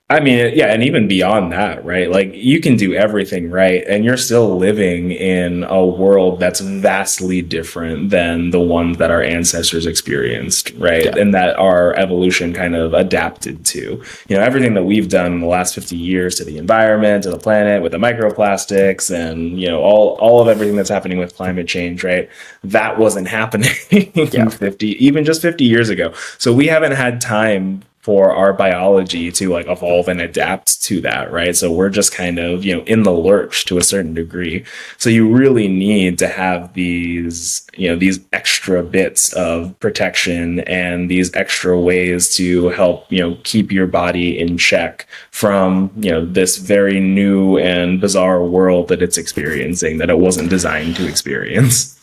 I mean, yeah, and even beyond that, right? Like, you can do everything right, and you're still living in a world that's vastly different than the ones that our ancestors experienced, right? Yeah. And that our evolution kind of adapted to. Everything that we've done in the last 50 years to the environment, to the planet, with the microplastics, and all of everything that's happening with climate change, right? That wasn't happening even just 50 years ago. So we haven't had time for our biology to like evolve and adapt to that, right? So we're just kind of, in the lurch to a certain degree. So you really need to have these, these extra bits of protection and these extra ways to help, keep your body in check from, this very new and bizarre world that it's experiencing that it wasn't designed to experience.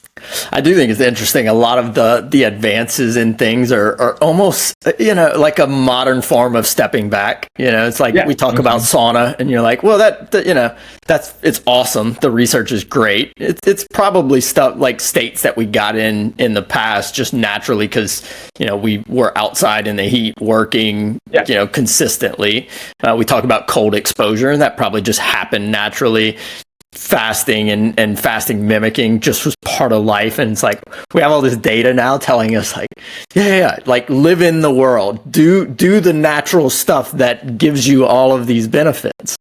I do think it's interesting. A lot of the advances in things are almost, like a modern form of stepping back. It's like we talk about sauna and you're like, well, it's awesome. The research is great. It's probably stuff like states that we got in the past just naturally because, we were outside in the heat working, consistently. We talk about cold exposure and that probably just happened naturally. Fasting and fasting mimicking just was part of life, and it's like we have all this data now telling us like like live in the world, do the natural stuff that gives you all of these benefits.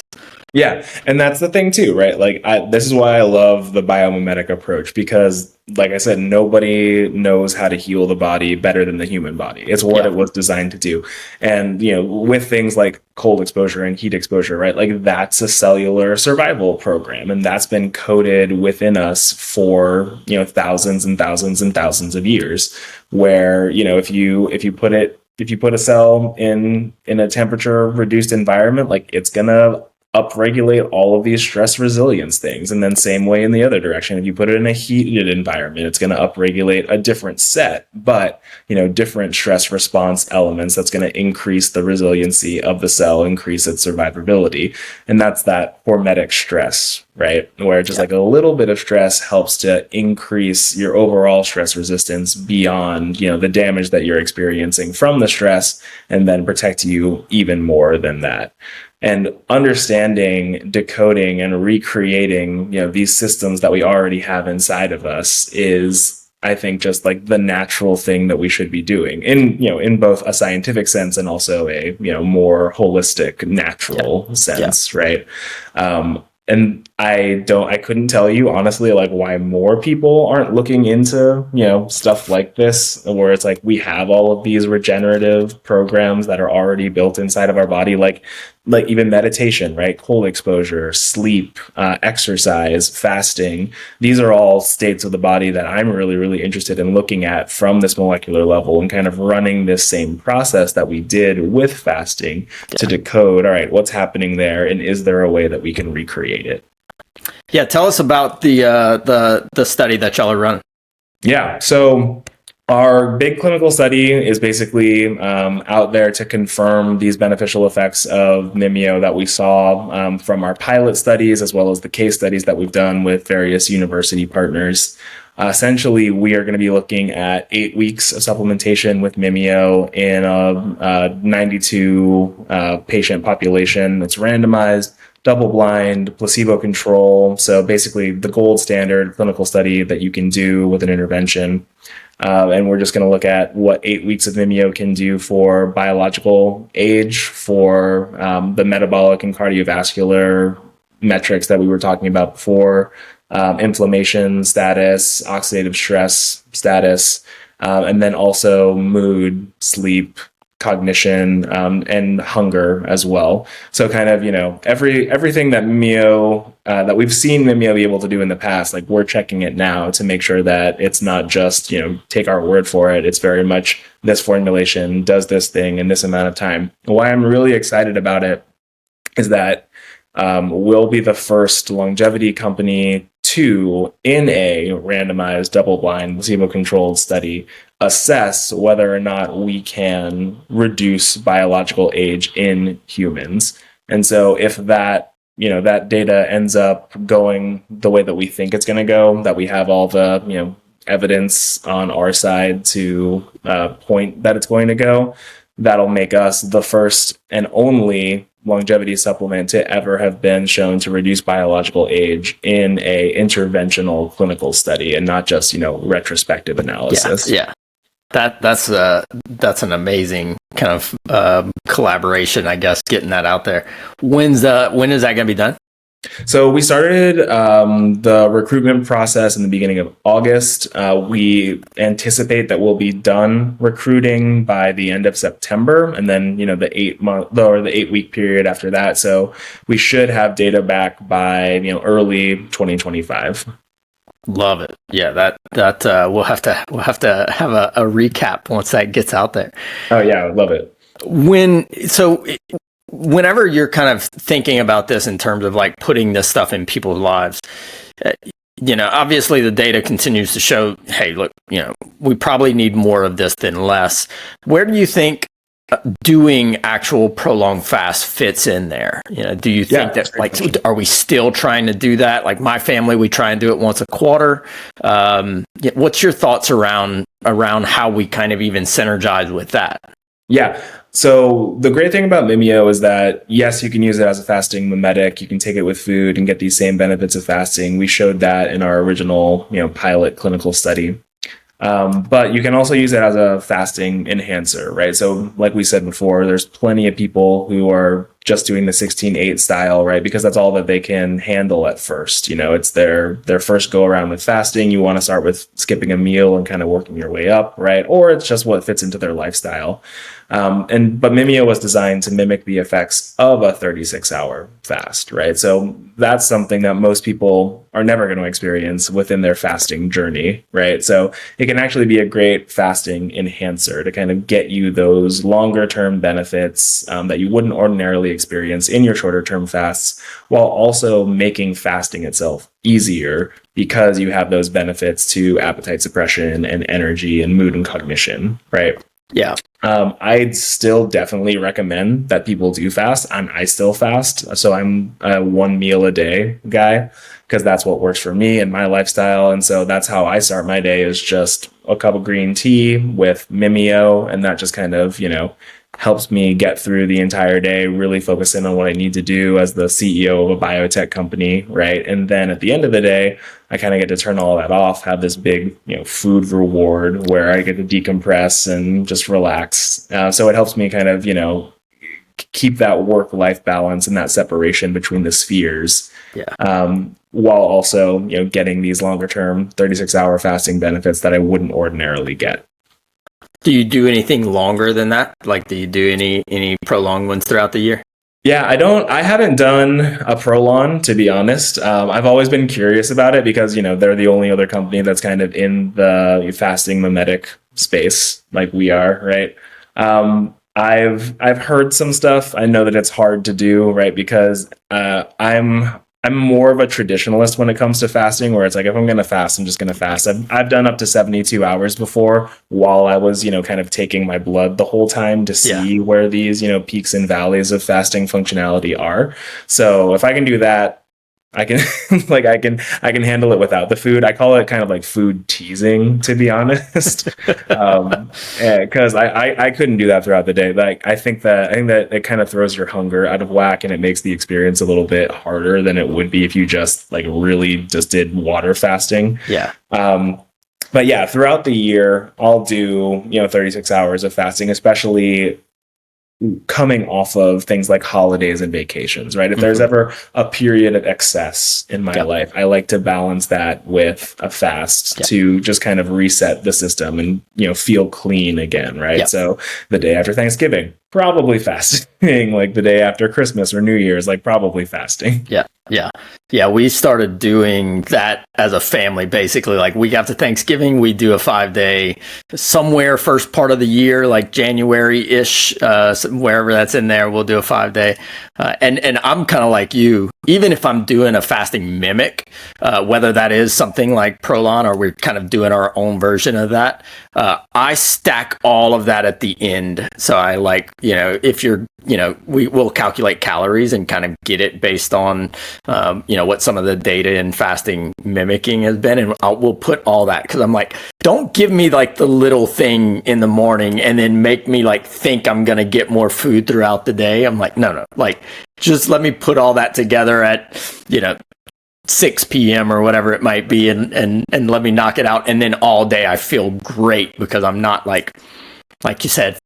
Yeah, and that's the thing too, right? Like this is why I love the biomimetic approach, because like I said, nobody knows how to heal the body better than the human body. It's what it was designed to do. And, with things like cold exposure and heat exposure, right? Like that's a cellular survival program. And that's been coded within us for, thousands and thousands and thousands of years, where, if you put a cell in a temperature reduced environment, like it's gonna upregulate all of these stress resilience things. And then same way in the other direction, if you put it in a heated environment, it's going to upregulate a different set, but different stress response elements that's going to increase the resiliency of the cell, increase its survivability. And that's that hormetic stress, right? Where just like a little bit of stress helps to increase your overall stress resistance beyond, the damage that you're experiencing from the stress, and then protect you even more than that. And understanding, decoding, and recreating, these systems that we already have inside of us is, I think, just like the natural thing that we should be doing in both a scientific sense and also a, more holistic, natural sense, right? And I couldn't tell you honestly, like why more people aren't looking into, stuff like this, where it's like we have all of these regenerative programs that are already built inside of our body, like even meditation, right? Cold exposure, sleep, exercise, fasting. These are all states of the body that I'm really, really interested in looking at from this molecular level and kind of running this same process that we did with fasting to decode, all right, what's happening there? And is there a way that we can recreate it? Yeah. Tell us about the study that y'all are running. Yeah. So our big clinical study is basically out there to confirm these beneficial effects of Mimeo that we saw from our pilot studies, as well as the case studies that we've done with various university partners. Essentially, we are going to be looking at 8 weeks of supplementation with Mimeo in a 92 patient population that's randomized, double-blind, placebo control. So basically the gold standard clinical study that you can do with an intervention. And we're just going to look at what 8 weeks of Mimeo can do for biological age, for the metabolic and cardiovascular metrics that we were talking about before, inflammation status, oxidative stress status, and then also mood, sleep, cognition, and hunger as well. So kind of, everything that Mimeo, that we've seen Mimeo be able to do in the past, like we're checking it now to make sure that it's not just, take our word for it. It's very much this formulation does this thing in this amount of time. Why I'm really excited about it is that we'll be the first longevity company to, in a randomized double-blind placebo-controlled study, assess whether or not we can reduce biological age in humans. And so if that, that data ends up going the way that we think it's going to go, that we have all the, evidence on our side to point that it's going to go, that'll make us the first and only longevity supplement to ever have been shown to reduce biological age in a interventional clinical study, and not just, retrospective analysis. Yeah. That's an amazing kind of collaboration, I guess, getting that out there. When is that going to be done? So we started the recruitment process in the beginning of August. We anticipate that we'll be done recruiting by the end of September, and then the 8 month or the 8 week period after that. So we should have data back by early 2025. Love it. Yeah, that we'll have to have a recap once that gets out there. Oh yeah, I would love it. Whenever you're kind of thinking about this in terms of like putting this stuff in people's lives, obviously the data continues to show, hey, look, we probably need more of this than less. Where do you think doing actual prolonged fast fits in there? Do you think that are we still trying to do that? Like my family, we try and do it once a quarter. What's your thoughts around how we kind of even synergize with that? Yeah. So the great thing about Mimeo is that, yes, you can use it as a fasting mimetic. You can take it with food and get these same benefits of fasting. We showed that in our original, pilot clinical study. But you can also use it as a fasting enhancer, right? So like we said before, there's plenty of people who are just doing the 16-8 style, right? Because that's all that they can handle at first. It's their first go around with fasting. You want to start with skipping a meal and kind of working your way up, right? Or it's just what fits into their lifestyle. But Mimeo was designed to mimic the effects of a 36-hour fast, right? So that's something that most people are never going to experience within their fasting journey, right? So it can actually be a great fasting enhancer to kind of get you those longer term benefits that you wouldn't ordinarily experience in your shorter term fasts, while also making fasting itself easier because you have those benefits to appetite suppression and energy and mood and cognition, right? Yeah. I'd still definitely recommend that people do fast. I still fast. So I'm a 1 meal a day guy because that's what works for me and my lifestyle. And so that's how I start my day, is just a cup of green tea with Mimeo. And that just kind of, helps me get through the entire day, really focus in on what I need to do as the CEO of a biotech company, right? And then at the end of the day, I kind of get to turn all that off, have this big, food reward where I get to decompress and just relax. So it helps me kind of, keep that work-life balance and that separation between the spheres. Yeah. While also, getting these longer-term 36-hour fasting benefits that I wouldn't ordinarily get. Do you do anything longer than that? Like, do you do any prolonged ones throughout the year? Yeah, I haven't done a Prolon, to be honest. I've always been curious about it because, they're the only other company that's kind of in the fasting mimetic space like we are, right? I've heard some stuff. I know that it's hard to do, right? Because I'm more of a traditionalist when it comes to fasting, where it's like, if I'm going to fast, I'm just going to fast. I've done up to 72 hours before while I was, kind of taking my blood the whole time to see where these, peaks and valleys of fasting functionality are. So if I can do that, I can I can handle it without the food. I call it kind of like food teasing, to be honest, because I couldn't do that throughout the day. Like I think that it kind of throws your hunger out of whack, and it makes the experience a little bit harder than it would be if you just really just did water fasting. Yeah. But yeah, throughout the year, I'll do 36 hours of fasting, especially coming off of things like holidays and vacations, right? If there's ever a period of excess in my life, I like to balance that with a fast to just kind of reset the system and, feel clean again, right? So the day after Thanksgiving, probably fasting. Like the day after Christmas or New Year's, like probably fasting. Yeah, we started doing that as a family, basically. Like week after Thanksgiving, we do a 5-day somewhere first part of the year, like January-ish, wherever that's in there, we'll do a 5-day. And I'm kind of like you, even if I'm doing a fasting mimic, whether that is something like Prolon or we're kind of doing our own version of that, I stack all of that at the end. So I if you're, we will calculate calories and kind of get it based on, what some of the data in fasting mimicking has been. And we'll put all that, because I'm like, don't give me like the little thing in the morning and then make me think I'm going to get more food throughout the day. I'm like, no, just let me put all that together at, 6 p.m. or whatever it might be, and let me knock it out. And then all day I feel great because I'm not like you said,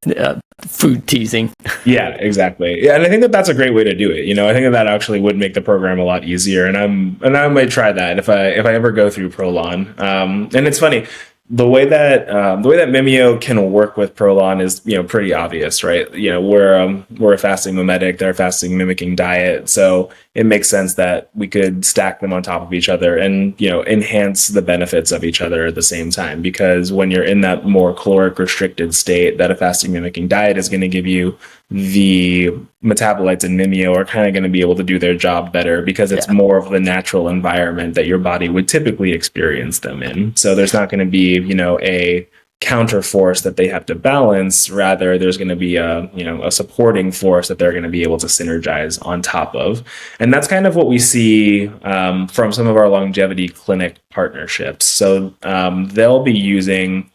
food teasing. Yeah, exactly. Yeah, and I think that that's a great way to do it. I think that actually would make the program a lot easier, and I might try that if I ever go through Prolon. And it's funny. The way that Mimeo can work with Prolon is pretty obvious, right? We're a fasting mimetic, they're a fasting mimicking diet, so it makes sense that we could stack them on top of each other and enhance the benefits of each other at the same time. Because when you're in that more caloric restricted state that a fasting mimicking diet is going to give you, the metabolites in Mimeo are kind of going to be able to do their job better because it's more of the natural environment that your body would typically experience them in. So there's not going to be, a counter force that they have to balance. Rather, there's going to be a supporting force that they're going to be able to synergize on top of. And that's kind of what we see from some of our longevity clinic partnerships. So they'll be using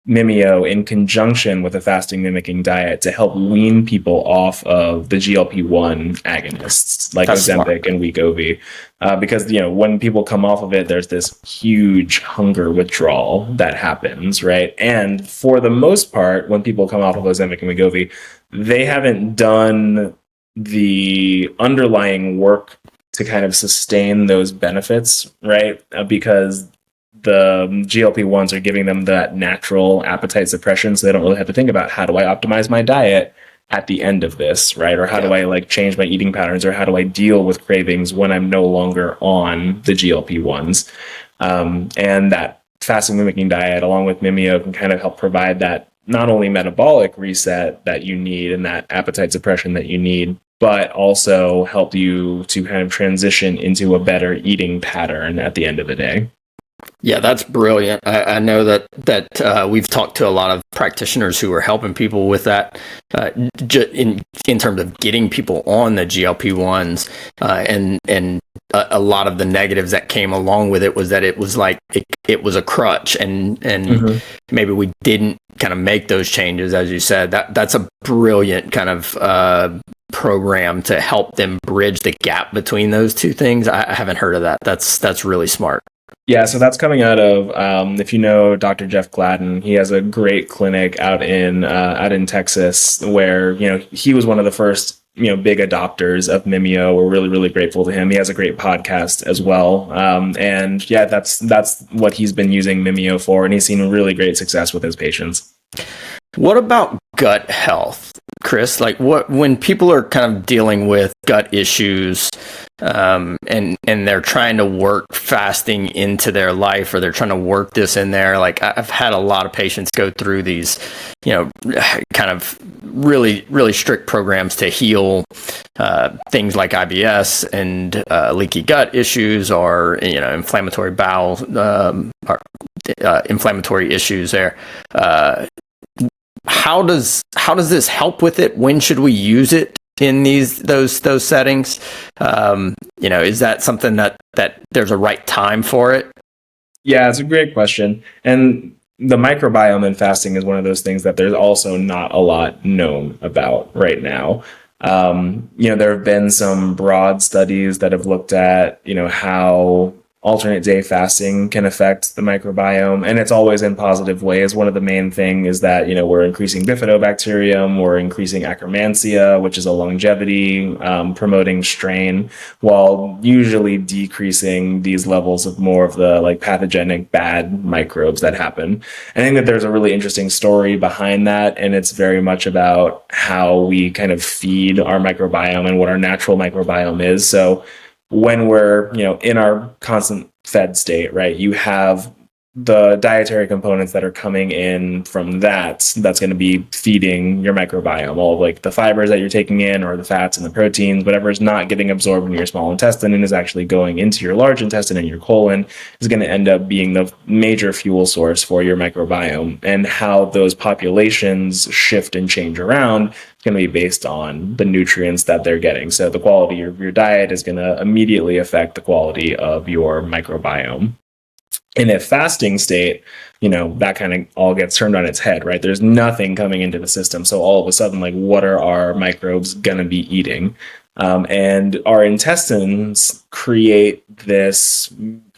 Mimeo in conjunction with a fasting mimicking diet to help wean people off of the GLP-1 agonists like Ozempic and Wegovy, because when people come off of it, there's this huge hunger withdrawal that happens, right? And for the most part, when people come off of Ozempic and Wegovy, they haven't done the underlying work to kind of sustain those benefits, right? Because the GLP-1s are giving them that natural appetite suppression, so they don't really have to think about how do I optimize my diet at the end of this, right? Or how do I change my eating patterns, or how do I deal with cravings when I'm no longer on the GLP-1s? And that fasting mimicking diet, along with Mimeo, can kind of help provide that not only metabolic reset that you need and that appetite suppression that you need, but also help you to kind of transition into a better eating pattern at the end of the day. Yeah, that's brilliant. I know that we've talked to a lot of practitioners who are helping people with that in terms of getting people on the GLP-1s, and a lot of the negatives that came along with it was that it was like it was a crutch, and maybe we didn't kind of make those changes, as you said. That's a brilliant kind of program to help them bridge the gap between those two things. I haven't heard of that. That's really smart. Yeah, so that's coming out of, if you know Dr. Jeff Gladden, he has a great clinic out in Texas where, he was one of the first, big adopters of Mimeo. We're really, really grateful to him. He has a great podcast as well. And yeah, that's what he's been using Mimeo for, and he's seen really great success with his patients. What about gut health, Chris? When people are kind of dealing with gut issues, and they're trying to work fasting into their life, or they're trying to work this in there. I've had a lot of patients go through these, kind of really, really strict programs to heal things like IBS and leaky gut issues, or inflammatory bowel, or inflammatory issues there. How does this help with it? When should we use it in those settings? Is that something that there's a right time for it? Yeah, it's a great question. And the microbiome in fasting is one of those things that there's also not a lot known about right now. There have been some broad studies that have looked at, how alternate day fasting can affect the microbiome, and it's always in positive ways. One of the main things is that, we're increasing bifidobacterium, we're increasing Akkermansia, which is a longevity promoting strain, while usually decreasing these levels of more of the pathogenic bad microbes that happen. I think that there's a really interesting story behind that, and it's very much about how we kind of feed our microbiome and what our natural microbiome is. So when we're, in our constant fed state, right, you have the dietary components that are coming in from that's going to be feeding your microbiome, all of the fibers that you're taking in, or the fats and the proteins, whatever is not getting absorbed in your small intestine and is actually going into your large intestine and your colon, is going to end up being the major fuel source for your microbiome. And how those populations shift and change around is going to be based on the nutrients that they're getting. So the quality of your diet is going to immediately affect the quality of your microbiome. In a fasting state, that kind of all gets turned on its head, right? There's nothing coming into the system. So all of a sudden, what are our microbes going to be eating? And our intestines create this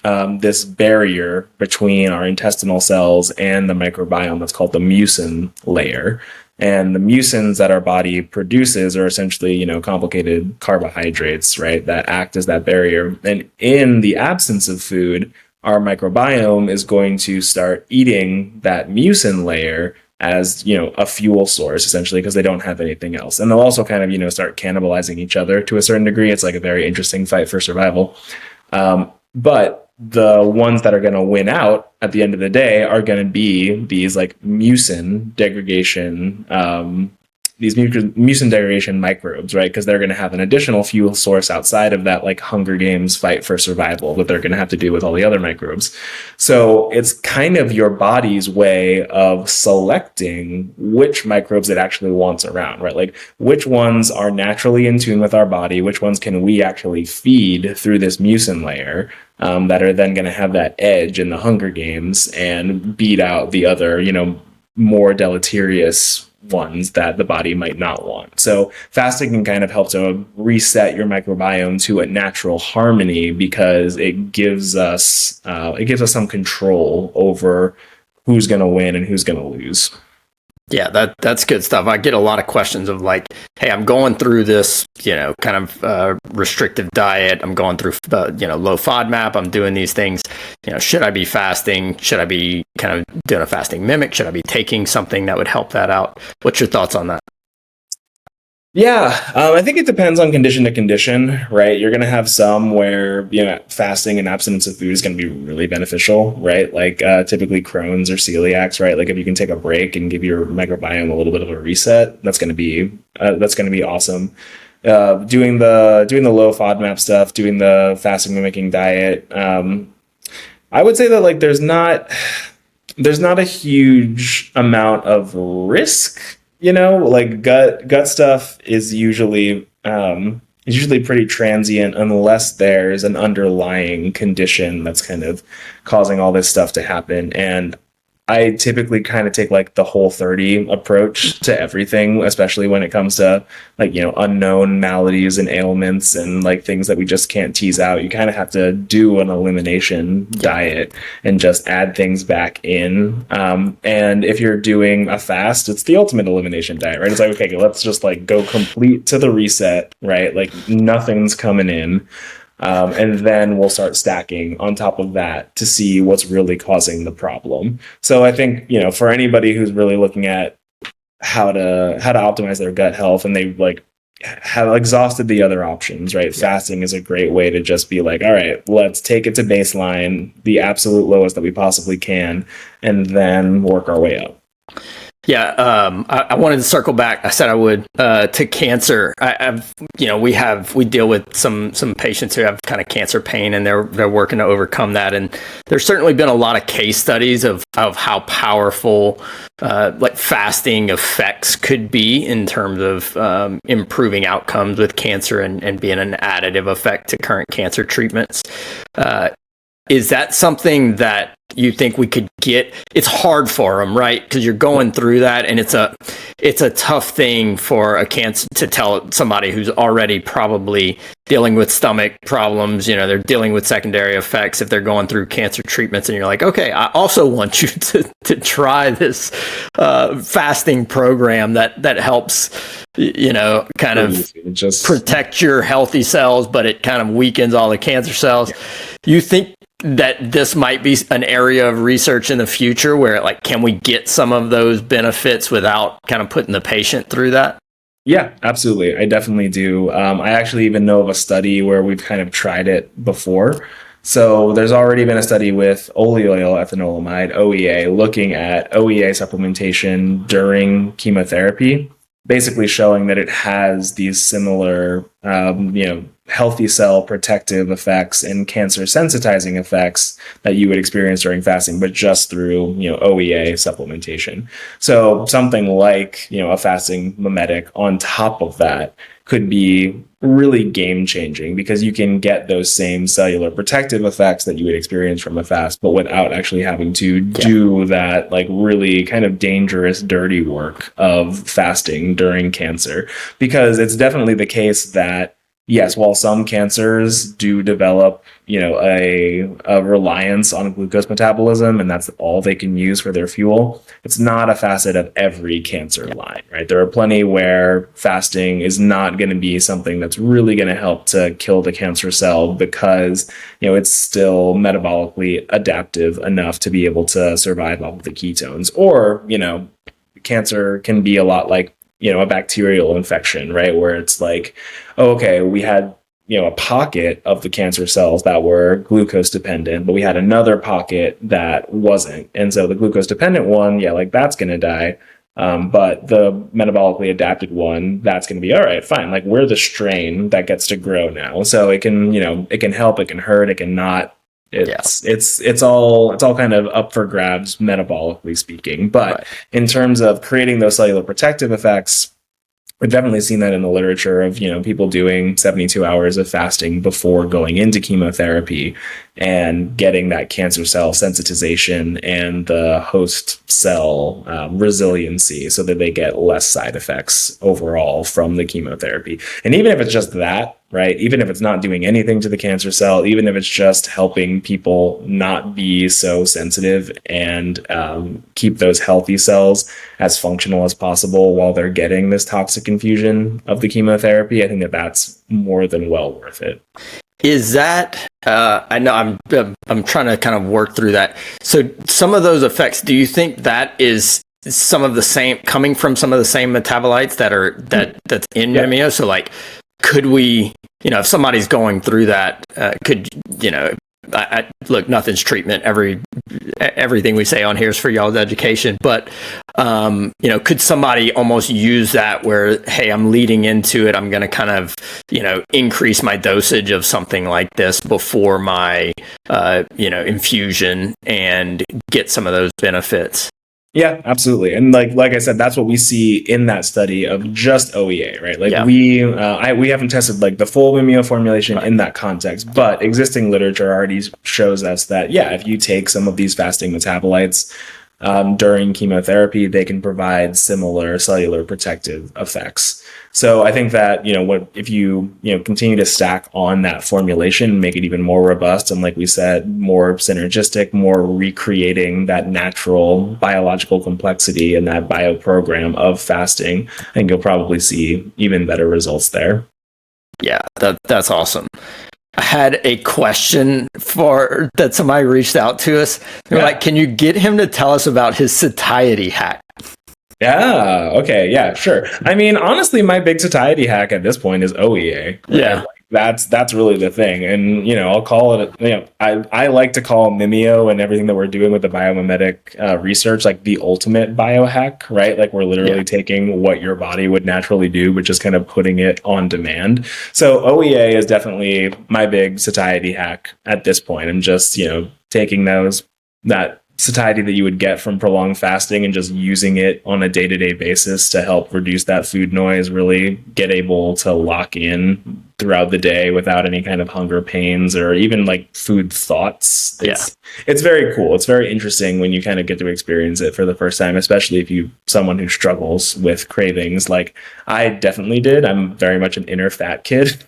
barrier between our intestinal cells and the microbiome that's called the mucin layer. And the mucins that our body produces are essentially, complicated carbohydrates, right, that act as that barrier. And in the absence of food, our microbiome is going to start eating that mucin layer as, a fuel source, essentially, because they don't have anything else. And they'll also kind of, start cannibalizing each other to a certain degree. It's like a very interesting fight for survival. But the ones that are going to win out at the end of the day are going to be these like mucin degradation, mucin degradation microbes, right? Because they're going to have an additional fuel source outside of that like Hunger Games fight for survival that they're going to have to do with all the other microbes. So it's kind of your body's way of selecting which microbes it actually wants around, right? Like which ones are naturally in tune with our body, which ones can we actually feed through this mucin layer, that are then going to have that edge in the Hunger Games and beat out the other, more deleterious ones that the body might not want. So fasting can kind of help to reset your microbiome to a natural harmony because it gives us some control over who's going to win and who's going to lose. Yeah, that's good stuff. I get a lot of questions of like, hey, I'm going through this, kind of restrictive diet. I'm going through, low FODMAP. I'm doing these things. Should I be fasting? Should I be kind of doing a fasting mimic? Should I be taking something that would help that out? What's your thoughts on that? Yeah, I think it depends on condition to condition, right? You're going to have some where, fasting and abstinence of food is going to be really beneficial, right? Like typically Crohn's or celiacs, right? Like if you can take a break and give your microbiome a little bit of a reset, that's going to be awesome. Doing the low FODMAP stuff, doing the fasting mimicking diet. I would say that like there's not a huge amount of risk. Like gut stuff is usually pretty transient unless there's an underlying condition that's kind of causing all this stuff to happen. And I typically kind of take like the Whole30 approach to everything, especially when it comes to like, unknown maladies and ailments and like things that we just can't tease out. You kind of have to do an elimination diet and just add things back in. And if you're doing a fast, it's the ultimate elimination diet, right? It's like, okay, let's just like go complete to the reset, right? Like nothing's coming in. And then we'll start stacking on top of that to see what's really causing the problem. So I think, for anybody who's really looking at how to optimize their gut health and they like have exhausted the other options, right? Yeah. Fasting is a great way to just be like, all right, let's take it to baseline, the absolute lowest that we possibly can, and then work our way up. Yeah, I wanted to circle back. I said I would to cancer. We deal with some patients who have kind of cancer pain, and they're working to overcome that. And there's certainly been a lot of case studies of how powerful like fasting effects could be in terms of improving outcomes with cancer and being an additive effect to current cancer treatments. Is that something that you think we could get? It's hard for them, right? Because you're going through that, and it's a tough thing for a cancer to tell somebody who's already probably dealing with stomach problems. They're dealing with secondary effects if they're going through cancer treatments, and you're like, okay, I also want you to try this fasting program that helps, kind of just protect your healthy cells, but it kind of weakens all the cancer cells. You think that this might be an area of research in the future where like, can we get some of those benefits without kind of putting the patient through that? Yeah, absolutely. I definitely do. I actually even know of a study where we've kind of tried it before. So there's already been a study with oleoyl ethanolamide, OEA, looking at OEA supplementation during chemotherapy, basically showing that it has these similar, healthy cell protective effects and cancer sensitizing effects that you would experience during fasting, but just through, OEA supplementation. So something like, a fasting mimetic on top of that could be really game changing because you can get those same cellular protective effects that you would experience from a fast, but without actually having to do that like really kind of dangerous, dirty work of fasting during cancer. Because it's definitely the case that yes, while some cancers do develop, a reliance on glucose metabolism, and that's all they can use for their fuel, it's not a facet of every cancer line, right? There are plenty where fasting is not going to be something that's really going to help to kill the cancer cell because, it's still metabolically adaptive enough to be able to survive off of the ketones. Or, cancer can be a lot like, a bacterial infection, right? Where it's like, oh, okay, we had, a pocket of the cancer cells that were glucose dependent, but we had another pocket that wasn't. And so the glucose dependent one, like that's going to die. But the metabolically adapted one, that's going to be all right, fine. Like we're the strain that gets to grow now. So it can, it can help, it can hurt, it can not. It's all kind of up for grabs metabolically speaking. But in terms of creating those cellular protective effects, we've definitely seen that in the literature of, people doing 72 hours of fasting before going into chemotherapy and getting that cancer cell sensitization and the host cell resiliency so that they get less side effects overall from the chemotherapy. And even if it's just that, right? Even if it's not doing anything to the cancer cell, even if it's just helping people not be so sensitive and keep those healthy cells as functional as possible while they're getting this toxic infusion of the chemotherapy, I think that that's more than well worth it. Is that, I know I'm trying to kind of work through that. So some of those effects, do you think that is some of the same, coming from some of the same metabolites that's in Mimeo? So like, could we, if somebody's going through that, look, nothing's treatment. Everything we say on here is for y'all's education. But, could somebody almost use that where, hey, I'm leading into it. I'm going to kind of, increase my dosage of something like this before my, infusion and get some of those benefits. Yeah, absolutely. And like I said, that's what we see in that study of just OEA, right? Like we haven't tested like the full Mimeo formulation in that context, but existing literature already shows us that, if you take some of these fasting metabolites during chemotherapy, they can provide similar cellular protective effects. So I think that, if you continue to stack on that formulation, make it even more robust, and like we said, more synergistic, more recreating that natural biological complexity and that bioprogram of fasting, I think you'll probably see even better results there. Yeah, that's awesome. I had a question that somebody reached out to us. They're like, can you get him to tell us about his satiety hack? Yeah. Okay. Yeah, sure. I mean, honestly, my big satiety hack at this point is OEA. Right? Yeah. That's really the thing. And, I'll call it, I like to call Mimeo and everything that we're doing with the biomimetic research, like the ultimate biohack, right? Like we're literally taking what your body would naturally do, but just kind of putting it on demand. So OEA is definitely my big satiety hack at this point. I'm just, taking that satiety that you would get from prolonged fasting and just using it on a day-to-day basis to help reduce that food noise, really get able to lock in throughout the day without any kind of hunger pains or even like food thoughts. It's very cool. It's very interesting when you kind of get to experience it for the first time, especially if you're someone who struggles with cravings like I definitely did. I'm very much an inner fat kid.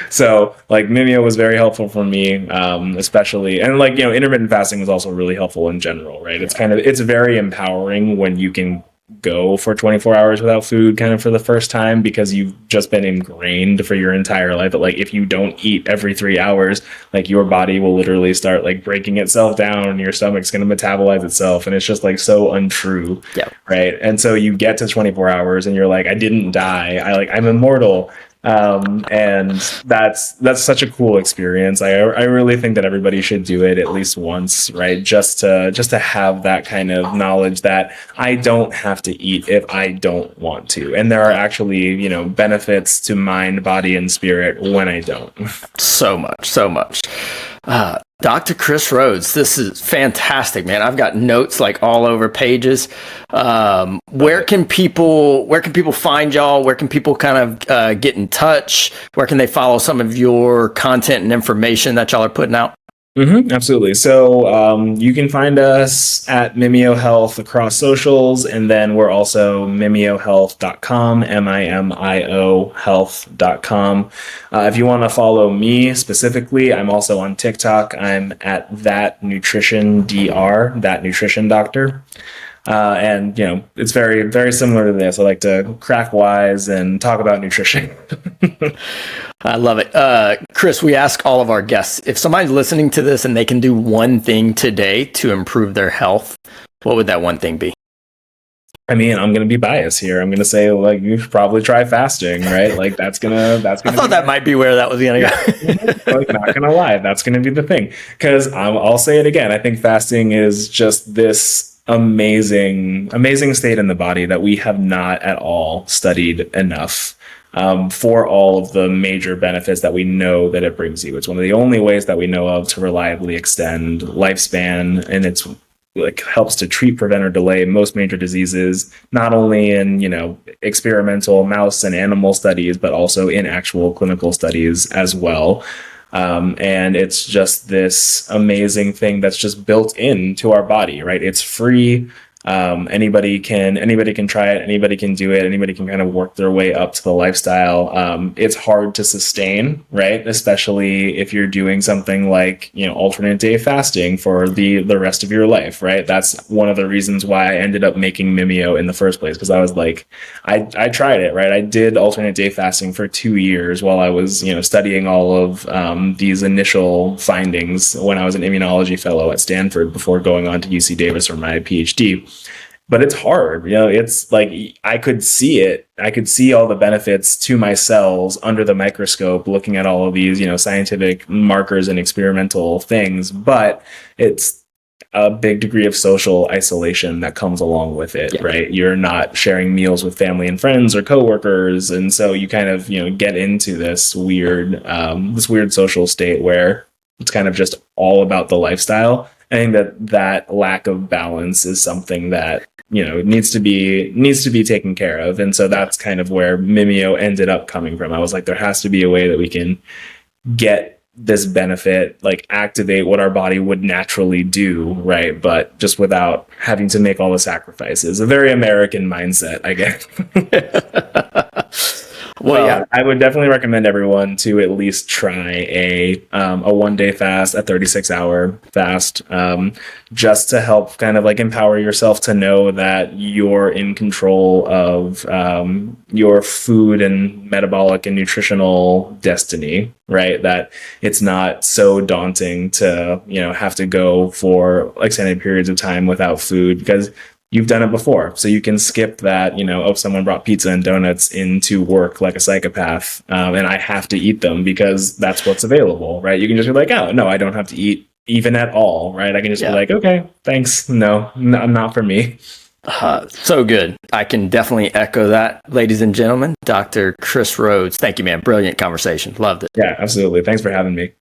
So like Mimeo was very helpful for me, especially, and like, intermittent fasting was also really helpful in general, right? It's very empowering when you can go for 24 hours without food kind of for the first time, because you've just been ingrained for your entire life that like if you don't eat every 3 hours, like your body will literally start like breaking itself down and your stomach's going to metabolize itself, and it's just like so untrue. Right? And so you get to 24 hours and you're like, I didn't die, I'm immortal. And that's such a cool experience. I really think that everybody should do it at least once, right? Just to have that kind of knowledge that I don't have to eat if I don't want to. And there are actually, benefits to mind, body, and spirit when I don't. So much. Dr. Chris Rhodes, this is fantastic, man. I've got notes like all over pages. Where can people find y'all? Where can people kind of get in touch? Where can they follow some of your content and information that y'all are putting out? Absolutely. So you can find us at Mimeo Health across socials, and then we're also mimiohealth.com, MIMIO health.com. If you want to follow me specifically, I'm also on TikTok. I'm at that nutrition dr, that nutrition doctor. And it's very, very similar to this. I like to crack wise and talk about nutrition. I love it. Chris, we ask all of our guests, if somebody's listening to this and they can do one thing today to improve their health, what would that one thing be? I mean, I'm going to be biased here. I'm going to say, like, you should probably try fasting, right? Like, that's going to. I thought that might be where that was going to go. Like, not going to lie, that's going to be the thing. Because I'll say it again. I think fasting is just this amazing state in the body that we have not at all studied enough. For all of the major benefits that we know that it brings you. It's one of the only ways that we know of to reliably extend lifespan, and it's like helps to treat, prevent, or delay most major diseases, not only in experimental mouse and animal studies, but also in actual clinical studies as well. And it's just this amazing thing that's just built into our body, right? It's free. Anybody can try it. Anybody can do it. Anybody can kind of work their way up to the lifestyle. It's hard to sustain, right? Especially if you're doing something like, alternate day fasting for the rest of your life, right? That's one of the reasons why I ended up making Mimeo in the first place. Because I was like, I tried it, right? I did alternate day fasting for 2 years while I was, studying all of these initial findings when I was an immunology fellow at Stanford before going on to UC Davis for my PhD. But it's hard, it's like I could see it. I could see all the benefits to my cells under the microscope, looking at all of these, scientific markers and experimental things. But it's a big degree of social isolation that comes along with it, right? You're not sharing meals with family and friends or coworkers. And so you kind of, get into this weird social state where it's kind of just all about the lifestyle. I think that lack of balance is something that needs to be taken care of, and so that's kind of where Mimeo ended up coming from. I was like, there has to be a way that we can get this benefit, like activate what our body would naturally do, right? But just without having to make all the sacrifices. A very American mindset, I guess. Well, yeah, I would definitely recommend everyone to at least try a 1-day fast, a 36-hour fast, just to help kind of like empower yourself to know that you're in control of your food and metabolic and nutritional destiny, right? That it's not so daunting to, have to go for extended periods of time without food, because you've done it before. So you can skip that, someone brought pizza and donuts into work like a psychopath, and I have to eat them because that's what's available, right? You can just be like, oh, no, I don't have to eat even at all, right? I can just be like, okay, thanks. No, not for me. So good. I can definitely echo that, ladies and gentlemen. Dr. Chris Rhodes. Thank you, man. Brilliant conversation. Loved it. Yeah, absolutely. Thanks for having me.